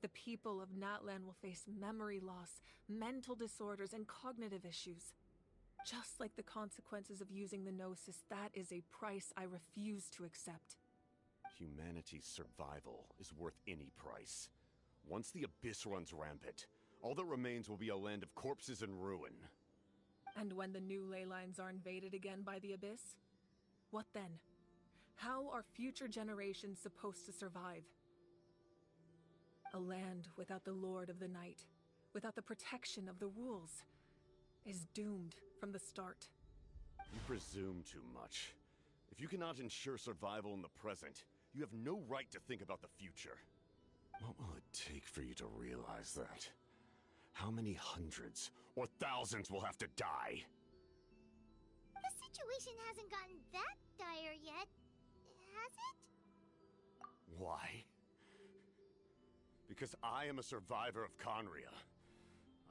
The people of Natlan will face memory loss, mental disorders, and cognitive issues. Just like the consequences of using the Gnosis, that is a price I refuse to accept. Humanity's survival is worth any price. Once the Abyss runs rampant, all that remains will be a land of corpses and ruin. And when the new ley lines are invaded again by the Abyss? What then? How are future generations supposed to survive? A land without the Lord of the Night, without the protection of the rules. is doomed from the start. You presume too much. If you cannot ensure survival in the present, you have no right to think about the future. What will it take for you to realize that? How many hundreds or thousands will have to die? The situation hasn't gotten that dire yet, has it? Why? Because I am a survivor of Conria.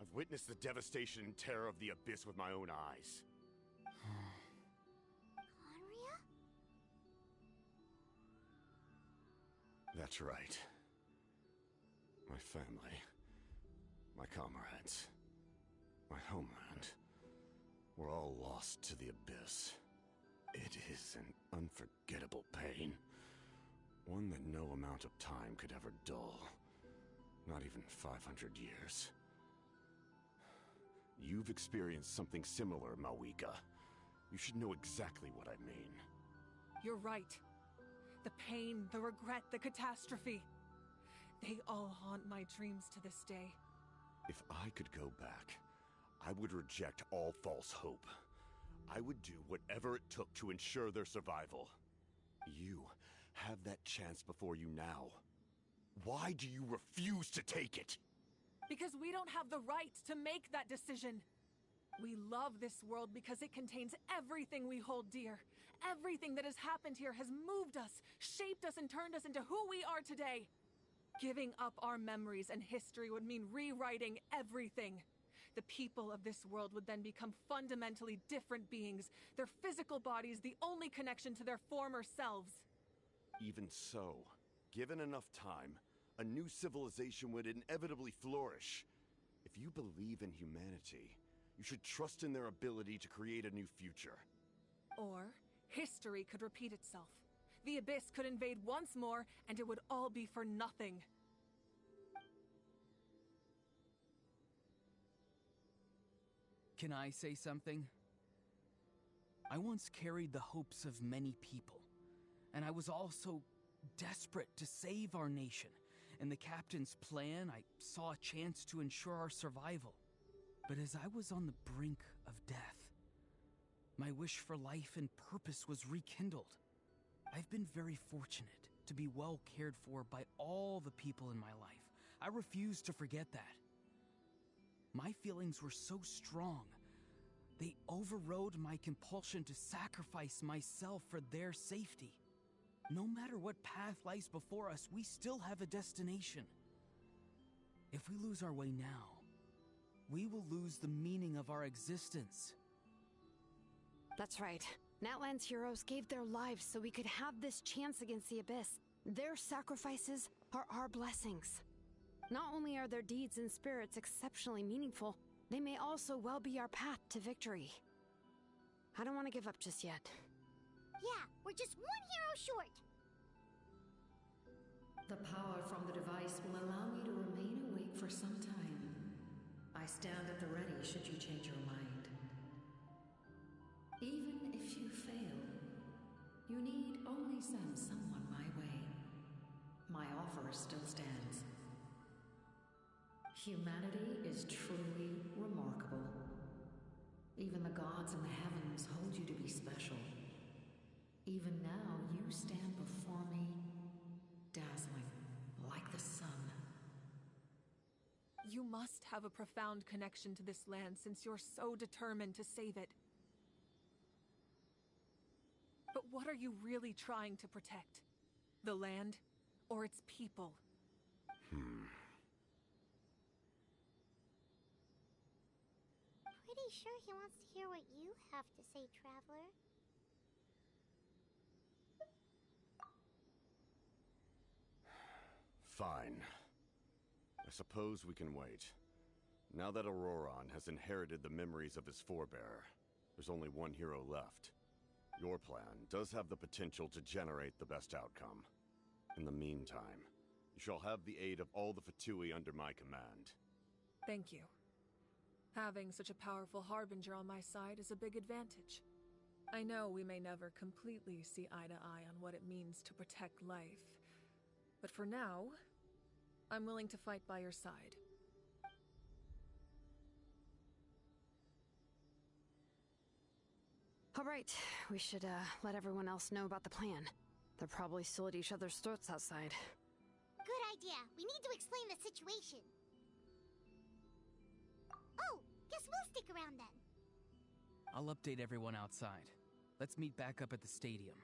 I've witnessed the devastation and terror of the Abyss with my own eyes. Conria? That's right. My family, my comrades, my homeland, were all lost to the Abyss. It is an unforgettable pain. One that no amount of time could ever dull. Not even 500 years. You've experienced something similar, Mawika. You should know exactly what I mean. You're right. The pain, the regret, the catastrophe. They all haunt my dreams to this day. If I could go back, I would reject all false hope. I would do whatever it took to ensure their survival. You have that chance before you now. Why do you refuse to take it? Because we don't have the right to make that decision. We love this world because it contains everything we hold dear. Everything that has happened here has moved us, shaped us, and turned us into who we are today. Giving up our memories and history would mean rewriting everything. The people of this world would then become fundamentally different beings, their physical bodies the only connection to their former selves. Even so, given enough time, a new civilization would inevitably flourish. If you believe in humanity, you should trust in their ability to create a new future. Or, history could repeat itself. The Abyss could invade once more, and it would all be for nothing. Can I say something? I once carried the hopes of many people, and I was also desperate to save our nation. In the captain's plan, I saw a chance to ensure our survival. But as I was on the brink of death, my wish for life and purpose was rekindled. I've been very fortunate to be well cared for by all the people in my life. I refuse to forget that. My feelings were so strong, they overrode my compulsion to sacrifice myself for their safety. No matter what path lies before us, we still have a destination. If we lose our way now, we will lose the meaning of our existence. That's right. Natlan's heroes gave their lives so we could have this chance against the Abyss. Their sacrifices are our blessings. Not only are their deeds and spirits exceptionally meaningful, they may also well be our path to victory. I don't want to give up just yet. Yeah, we're just one hero short. The power from the device will allow me to remain awake for some time. I stand at the ready should you change your mind. Even if you fail, you need only send someone my way. My offer still stands. Humanity is truly remarkable. Even the gods in the heavens hold you to be special. Even now, you stand before me, dazzling like the sun. You must have a profound connection to this land since you're so determined to save it. But what are you really trying to protect? The land or its people? Pretty sure he wants to hear what you have to say, Traveler. Fine. I suppose we can wait. Now that Auroron has inherited the memories of his forebearer, there's only one hero left. Your plan does have the potential to generate the best outcome. In the meantime, you shall have the aid of all the Fatui under my command. Thank you. Having such a powerful harbinger on my side is a big advantage. I know we may never completely see eye to eye on what it means to protect life, but for now, I'm willing to fight by your side. Alright, we should, let everyone else know about the plan. They're probably still at each other's throats outside. Good idea. We need to explain the situation. Oh, guess we'll stick around then. I'll update everyone outside. Let's meet back up at the stadium.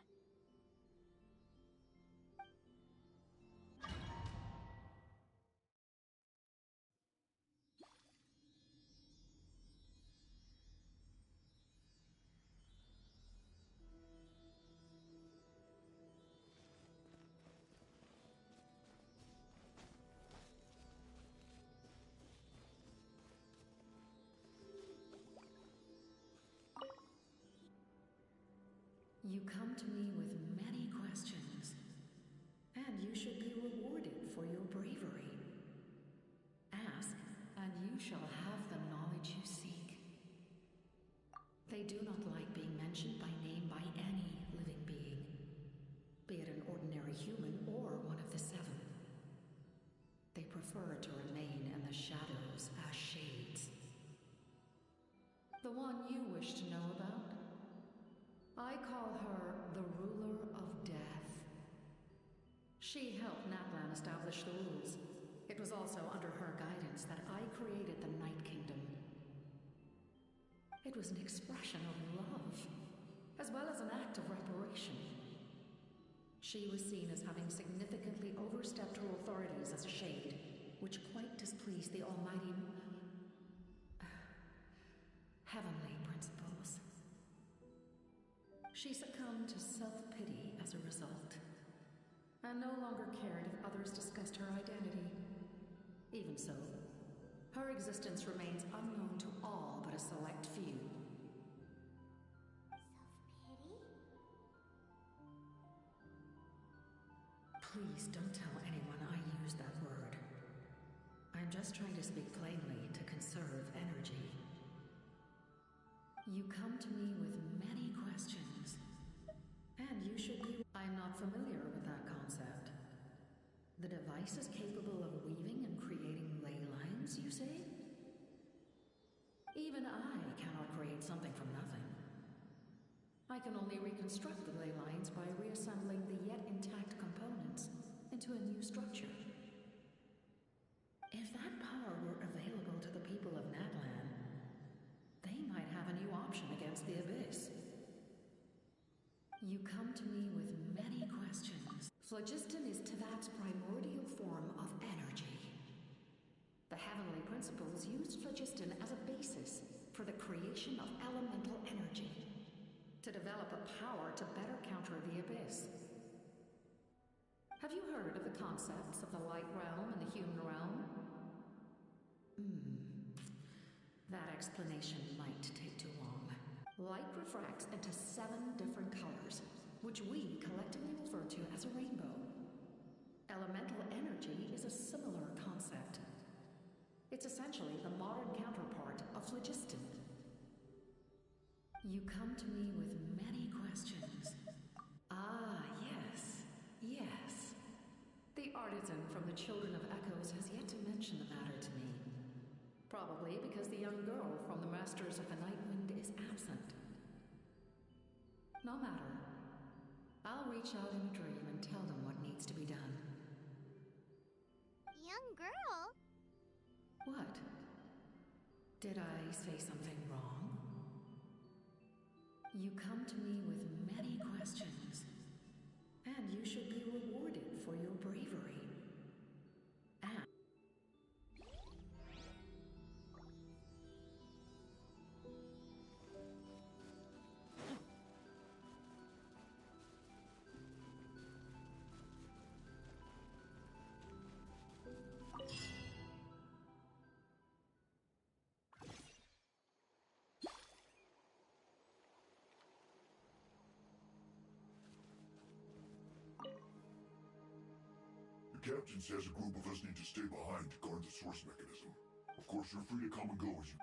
You come to me with many questions, and you should be rewarded for your bravery. Ask, and you shall have the knowledge you seek. They do not like being mentioned by name by any living being, be it an ordinary human or one of the seven. They prefer to remain in the shadows as shades. The one you wish to know about? I call her the Ruler of Death. She helped Natlan establish the rules. It was also under her guidance that I created the Night Kingdom. It was an expression of love, as well as an act of reparation. She was seen as having significantly overstepped her authorities as a shade, which quite displeased the almighty heavenly principles. She succumbed to self-pity as a result, and no longer cared if others discussed her identity. Even so, her existence remains unknown to all but a select few. Self-pity? Please don't tell anyone I used that word. I'm just trying to speak plainly to conserve energy. You come to me with many questions, and you should be... I'm not familiar with that concept. The device is capable of weaving and creating ley lines, you say? Even I cannot create something from nothing. I can only reconstruct the ley lines by reassembling the yet intact components into a new structure. If that power were available to the people of Natlan, they might have a new option against the Abyss. You come to me with many questions. Phlogiston is Teyvat's primordial form of energy. The heavenly principles used phlogiston as a basis for the creation of elemental energy, to develop a power to better counter the Abyss. Have you heard of the concepts of the light realm and the human realm? That explanation might take too long. Light refracts into 7 different colors, which we collectively refer to as a rainbow. Elemental energy is a similar concept. It's essentially the modern counterpart of phlogiston. You come to me with many questions. Ah, yes, yes. The artisan from the Children of Echoes has yet to mention the matter to me. Probably because the young girl from the Masters of the Night Wind is absent. No matter. I'll reach out in a dream and tell them what needs to be done. Young girl? What? Did I say something wrong? You come to me with many questions, and you should be rewarded for your bravery. The captain says a group of us need to stay behind to guard the source mechanism. Of course, you're free to come and go as you...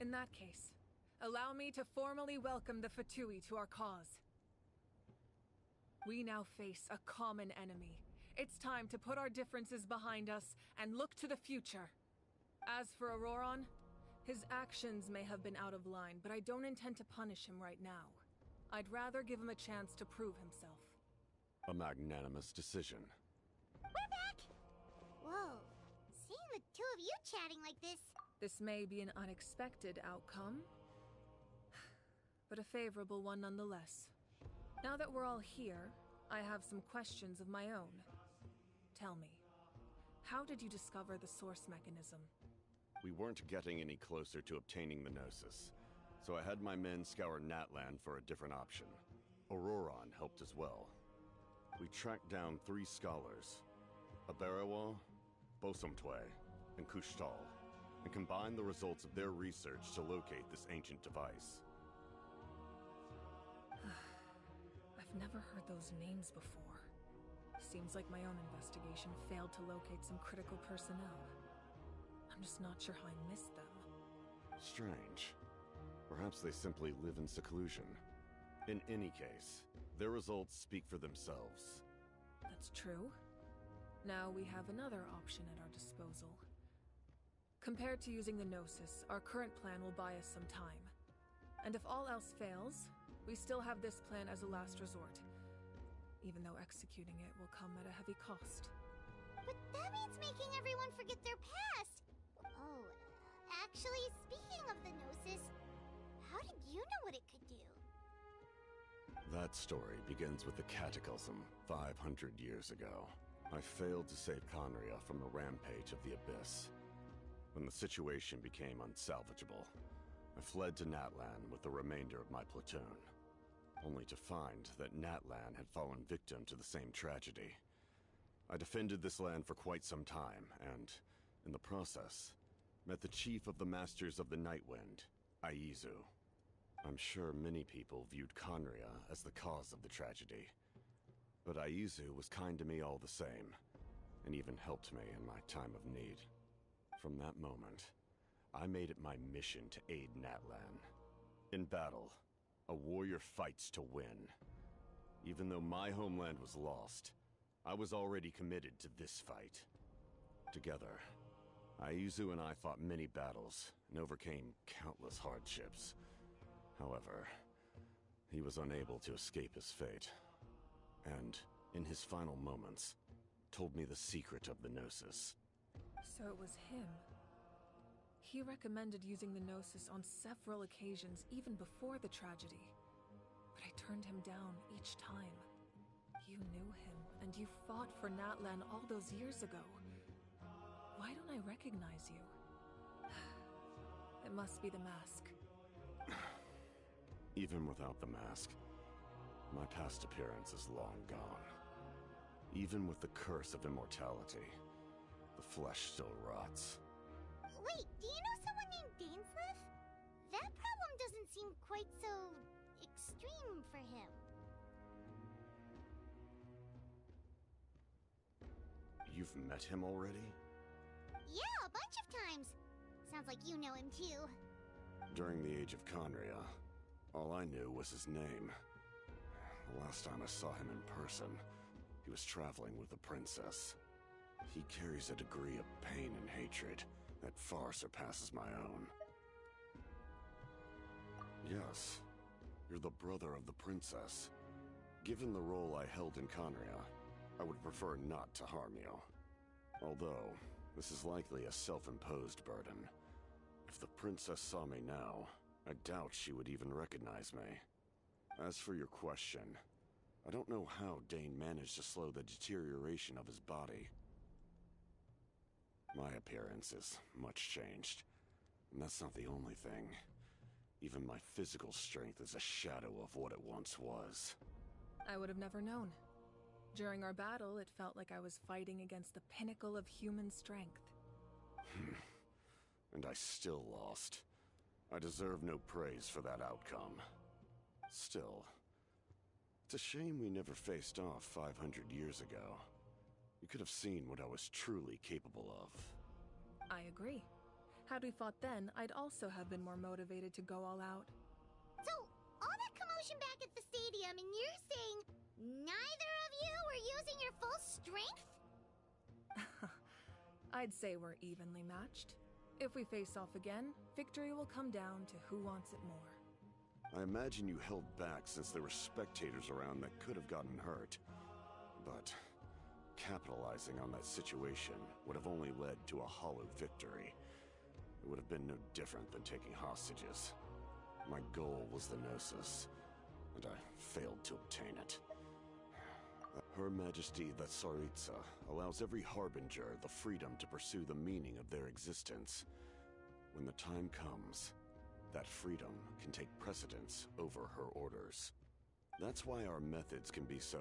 In that case, allow me to formally welcome the Fatui to our cause. We now face a common enemy. It's time to put our differences behind us and look to the future. As for Auroron, his actions may have been out of line, but I don't intend to punish him right now. I'd rather give him a chance to prove himself. A magnanimous decision. We're back! Whoa, seeing the two of you chatting like this... This may be an unexpected outcome, but a favorable one nonetheless. Now that we're all here, I have some questions of my own. Tell me, how did you discover the source mechanism? We weren't getting any closer to obtaining the Gnosis, so I had my men scour Natlan for a different option. Auroron helped as well. We tracked down 3 scholars, Aberawa, Bosomtwe, and Kushtal, and combined the results of their research to locate this ancient device. I've never heard those names before. Seems like my own investigation failed to locate some critical personnel. I'm just not sure how I missed them. Strange. Perhaps they simply live in seclusion. In any case, their results speak for themselves. That's true. Now we have another option at our disposal. Compared to using the Gnosis, our current plan will buy us some time. And if all else fails, we still have this plan as a last resort. Even though executing it will come at a heavy cost. But that means making everyone forget their past! Oh, actually, speaking of the Gnosis, how did you know what it could do? That story begins with the Cataclysm 500 years ago. I failed to save Conria from the rampage of the Abyss. When the situation became unsalvageable, I fled to Natlan with the remainder of my platoon, only to find that Natlan had fallen victim to the same tragedy. I defended this land for quite some time, and, in the process, met the chief of the Masters of the Nightwind, Aizu. I'm sure many people viewed Conria as the cause of the tragedy, but Aizu was kind to me all the same, and even helped me in my time of need. From that moment, I made it my mission to aid Natlan. In battle, a warrior fights to win. Even though my homeland was lost, I was already committed to this fight. Together, Aizu and I fought many battles and overcame countless hardships. However, he was unable to escape his fate, and, in his final moments, told me the secret of the Gnosis. So it was him. He recommended using the Gnosis on several occasions, even before the tragedy. But I turned him down each time. You knew him, and you fought for Natlan all those years ago. Why don't I recognize you? It must be the mask. Even without the mask, my past appearance is long gone. Even with the curse of immortality, the flesh still rots. Wait, do you know someone named Dainsleif? That problem doesn't seem quite so... extreme for him. You've met him already? Yeah, a bunch of times. Sounds like you know him too. During the Age of Conria, all I knew was his name. The last time I saw him in person, he was traveling with the princess. He carries a degree of pain and hatred that far surpasses my own. Yes, you're the brother of the princess. Given the role I held in Conria, I would prefer not to harm you. Although, this is likely a self-imposed burden. If the princess saw me now, I doubt she would even recognize me. As for your question, I don't know how Dane managed to slow the deterioration of his body. My appearance is much changed, and that's not the only thing. Even my physical strength is a shadow of what it once was. I would have never known. During our battle, it felt like I was fighting against the pinnacle of human strength. And I still lost. I deserve no praise for that outcome. Still, it's a shame we never faced off 500 years ago. You could have seen what I was truly capable of. I agree. Had we fought then, I'd also have been more motivated to go all out. So, all that commotion back at the stadium, and you're saying neither of you were using your full strength? I'd say we're evenly matched. If we face off again, victory will come down to who wants it more. I imagine you held back since there were spectators around that could have gotten hurt. But capitalizing on that situation would have only led to a hollow victory. It would have been no different than taking hostages. My goal was the Gnosis, and I failed to obtain it. Her Majesty the Tsaritsa allows every Harbinger the freedom to pursue the meaning of their existence. When the time comes, that freedom can take precedence over her orders. That's why our methods can be so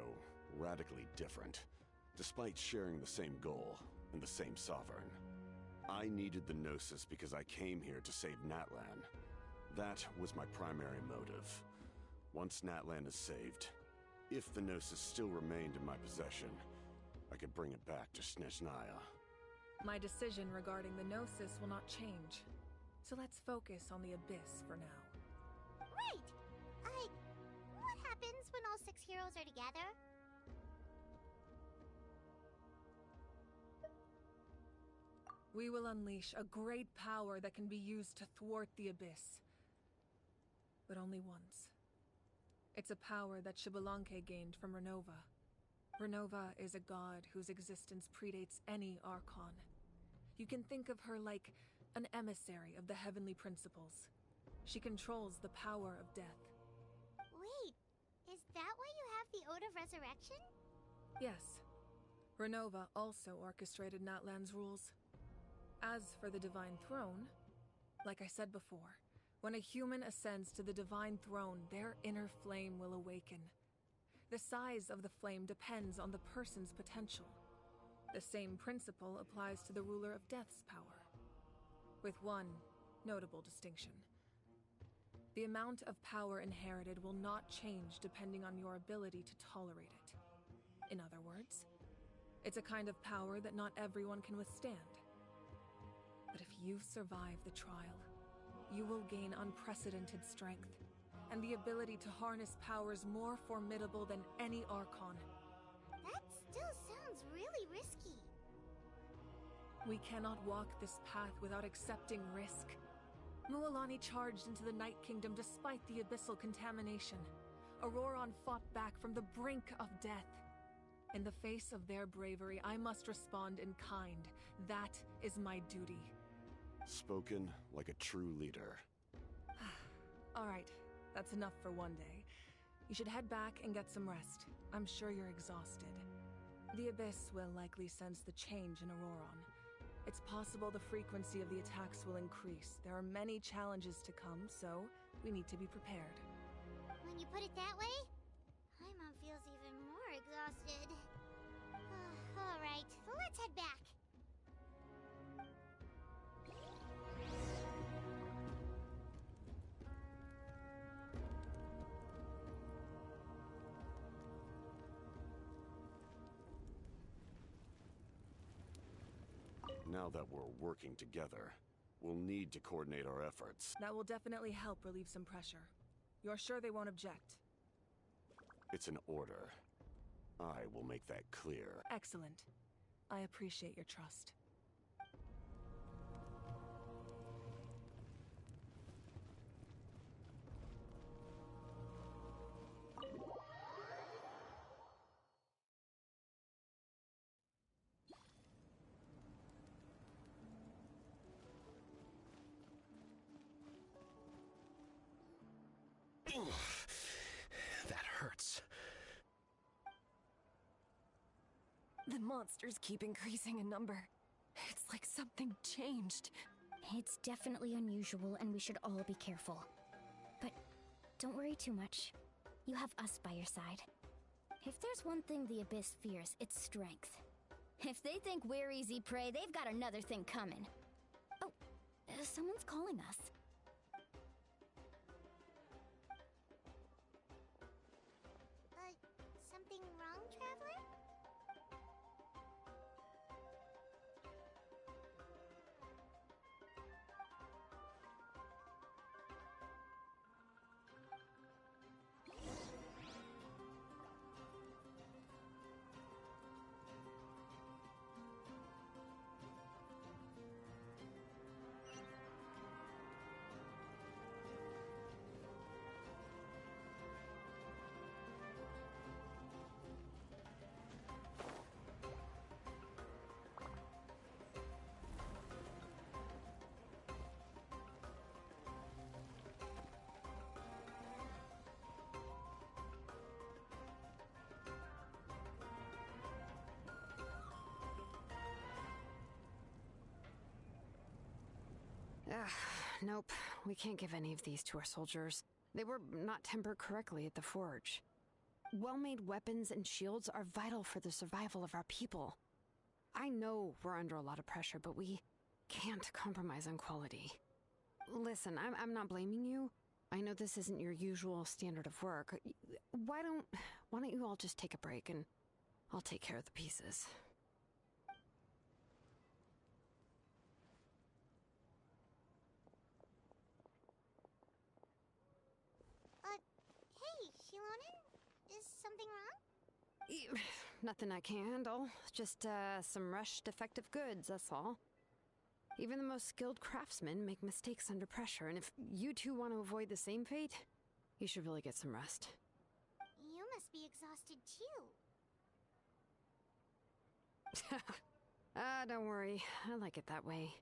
radically different, despite sharing the same goal and the same sovereign. I needed the Gnosis because I came here to save Natlan. That was my primary motive. Once Natlan is saved, if the Gnosis still remained in my possession, I could bring it back to Snezhnaya. My decision regarding the Gnosis will not change. So let's focus on the Abyss for now. Right! What happens when all 6 heroes are together? We will unleash a great power that can be used to thwart the Abyss. But only once. It's a power that Xbalanque gained from Renova. Renova is a god whose existence predates any Archon. You can think of her like an emissary of the heavenly principles. She controls the power of death. Wait, is that why you have the Ode of Resurrection? Yes. Renova also orchestrated Natlan's rules. As for the Divine Throne, like I said before, when a human ascends to the Divine Throne, their inner flame will awaken. The size of the flame depends on the person's potential. The same principle applies to the ruler of Death's power, with one notable distinction. The amount of power inherited will not change depending on your ability to tolerate it. In other words, it's a kind of power that not everyone can withstand. But if you survive the trial, you will gain unprecedented strength, and the ability to harness powers more formidable than any Archon. That still sounds really risky. We cannot walk this path without accepting risk. Mualani charged into the Night Kingdom despite the abyssal contamination. Auroron fought back from the brink of death. In the face of their bravery, I must respond in kind. That is my duty. Spoken like a true leader. All right, that's enough for one day. You should head back and get some rest. I'm sure you're exhausted. The Abyss will likely sense the change in Auroron. It's possible the frequency of the attacks will increase. There are many challenges to come, so we need to be prepared. When you put it that way, Paimon feels even more exhausted. All right, let's head back. Now that we're working together, we'll need to coordinate our efforts. That will definitely help relieve some pressure. You're sure they won't object? It's an order. I will make that clear. Excellent. I appreciate your trust. That hurts. The monsters keep increasing in number. It's like something changed. It's definitely unusual, and we should all be careful. But don't worry too much. You have us by your side. If there's one thing the Abyss fears, it's strength. If they think we're easy prey, they've got another thing coming. Oh, someone's calling us. Something wrong, Traveler? Nope, we can't give any of these to our soldiers. They were not tempered correctly at the forge. Well-made weapons and shields are vital for the survival of our people. I know we're under a lot of pressure, but we can't compromise on quality. Listen, I'm not blaming you. I know this isn't your usual standard of work. Why don't you all just take a break and I'll take care of the pieces. Hey, Shilonen? Is something wrong? Nothing I can handle. Just, some rushed defective goods, that's all. Even the most skilled craftsmen make mistakes under pressure, and if you two want to avoid the same fate, you should really get some rest. You must be exhausted too. Don't worry. I like it that way.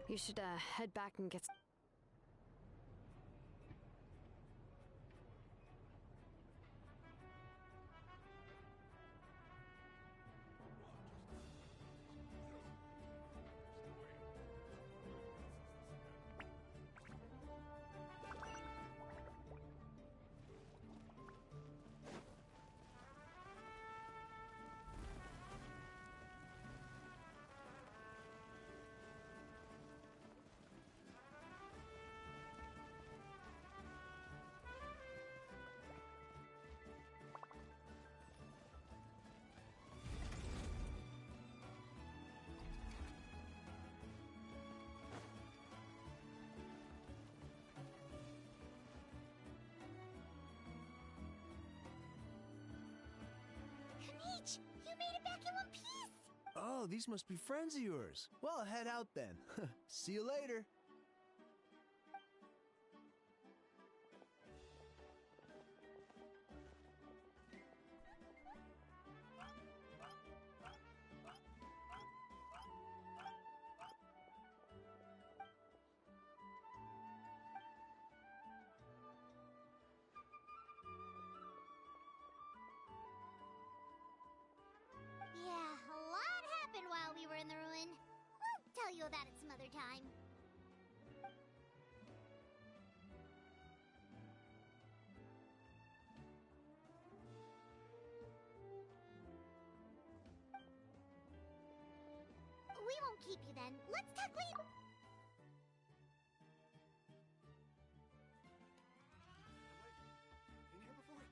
You should, head back and get... Peach, you made it back in one piece! Oh, these must be friends of yours. Well, head out then. See you later. Yeah, a lot happened while we were in the ruin. I'll tell you about it some other time. We won't keep you then. Let's tackle you. In here before?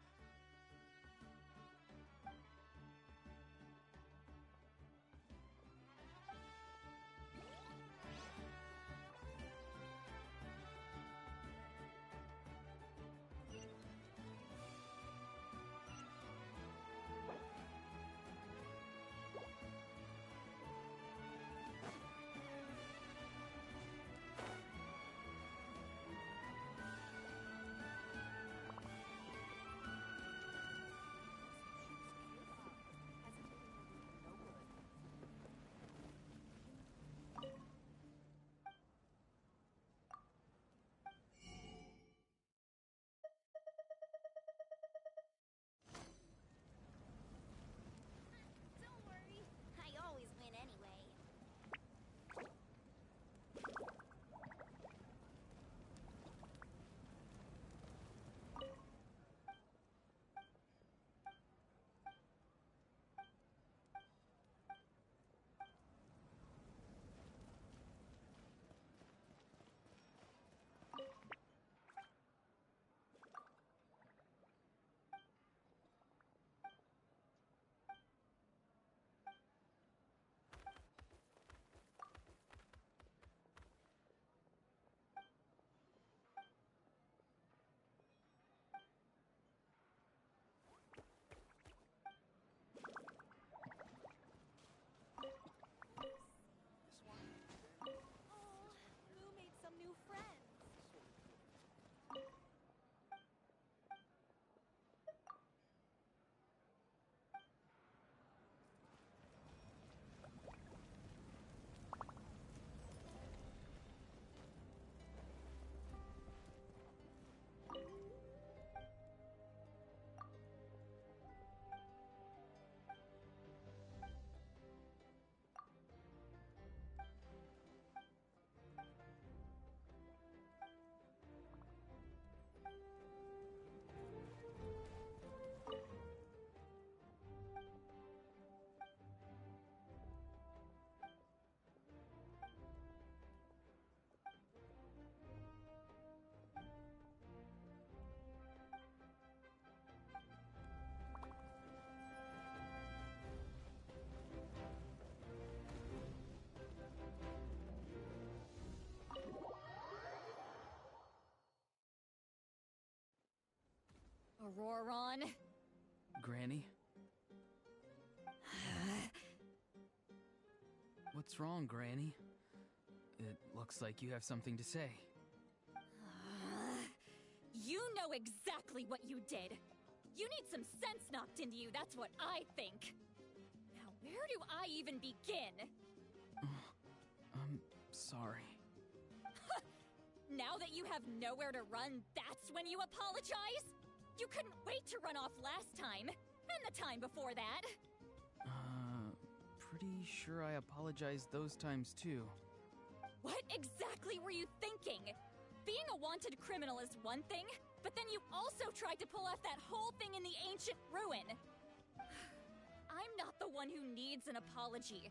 Auroron. Granny? What's wrong, Granny? It looks like you have something to say. You know exactly what you did. You need some sense knocked into you, that's what I think. Now, where do I even begin? I'm sorry. Now that you have nowhere to run, that's when you apologize? You couldn't wait to run off last time, and the time before that. Pretty sure I apologized those times too. What exactly were you thinking? Being a wanted criminal is one thing, but then you also tried to pull off that whole thing in the ancient ruin. I'm not the one who needs an apology.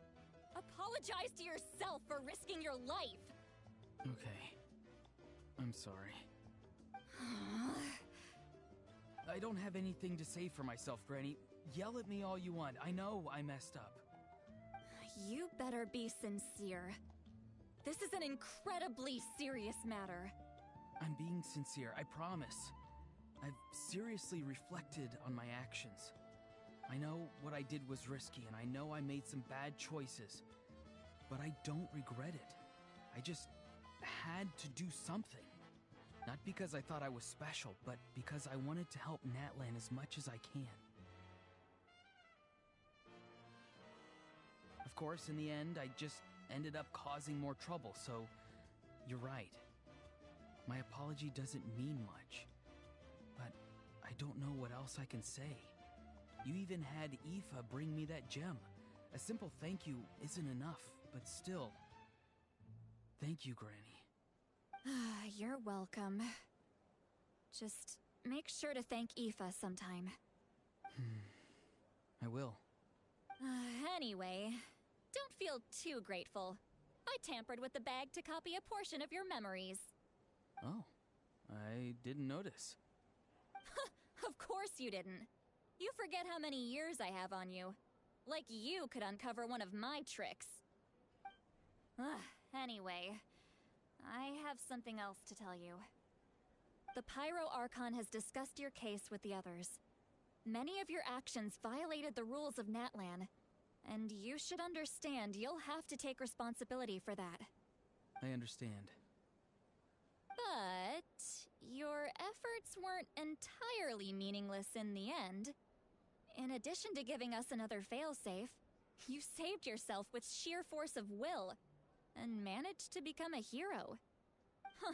Apologize to yourself for risking your life. Okay. I'm sorry. I don't have anything to say for myself, Granny. Yell at me all you want. I know I messed up. You better be sincere. This is an incredibly serious matter. I'm being sincere, I promise. I've seriously reflected on my actions. I know what I did was risky, and I know I made some bad choices. But I don't regret it. I just had to do something. Not because I thought I was special, but because I wanted to help Natlan as much as I can. Of course, in the end, I just ended up causing more trouble, so you're right. My apology doesn't mean much, but I don't know what else I can say. You even had Aoife bring me that gem. A simple thank you isn't enough, but still. Thank you, Granny. You're welcome. Just make sure to thank Aoife sometime. I will. Anyway, don't feel too grateful. I tampered with the bag to copy a portion of your memories. Oh, I didn't notice. Of course you didn't. You forget how many years I have on you. Like you could uncover one of my tricks. Anyway, I have something else to tell you. The Pyro Archon has discussed your case with the others. Many of your actions violated the rules of Natlan, and you should understand you'll have to take responsibility for that. I understand. But your efforts weren't entirely meaningless in the end. In addition to giving us another failsafe, you saved yourself with sheer force of will, and managed to become a hero. Huh.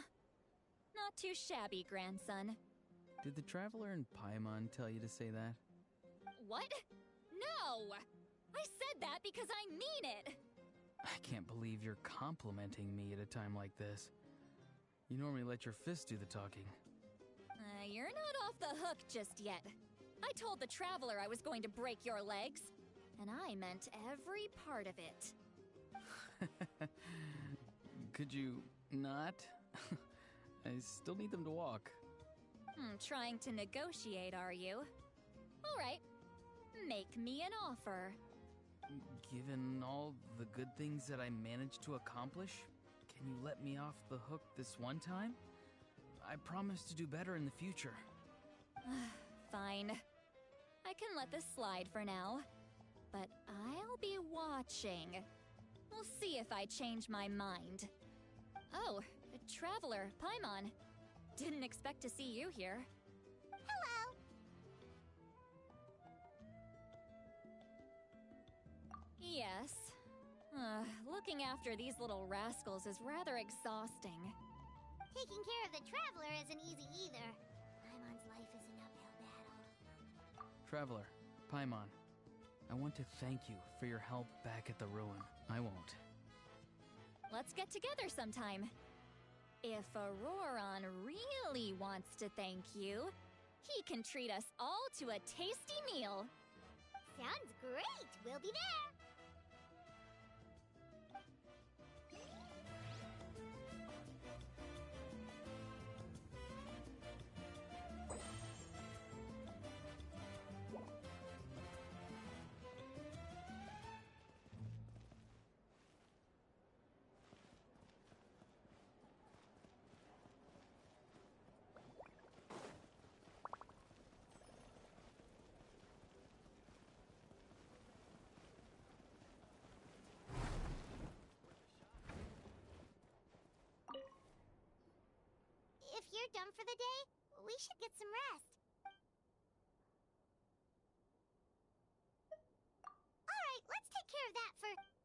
Not too shabby, grandson. Did the Traveler in Paimon tell you to say that? What? No! I said that because I mean it! I can't believe you're complimenting me at a time like this. You normally let your fist do the talking. You're not off the hook just yet. I told the Traveler I was going to break your legs, and I meant every part of it. Could you not? I still need them to walk. Trying to negotiate, are you? All right. Make me an offer. Given all the good things that I managed to accomplish, can you let me off the hook this one time? I promise to do better in the future. Fine. I can let this slide for now. But I'll be watching. We'll see if I change my mind. Oh, Traveler, Paimon. Didn't expect to see you here. Hello! Yes. Looking after these little rascals is rather exhausting. Taking care of the Traveler isn't easy either. Paimon's life is an uphill battle. Traveler, Paimon, I want to thank you for your help back at the ruin. I won't. Let's get together sometime. If Auroron really wants to thank you, he can treat us all to a tasty meal. Sounds great! We'll be there! you're done for the day, we should get some rest. Alright, let's take care of that for...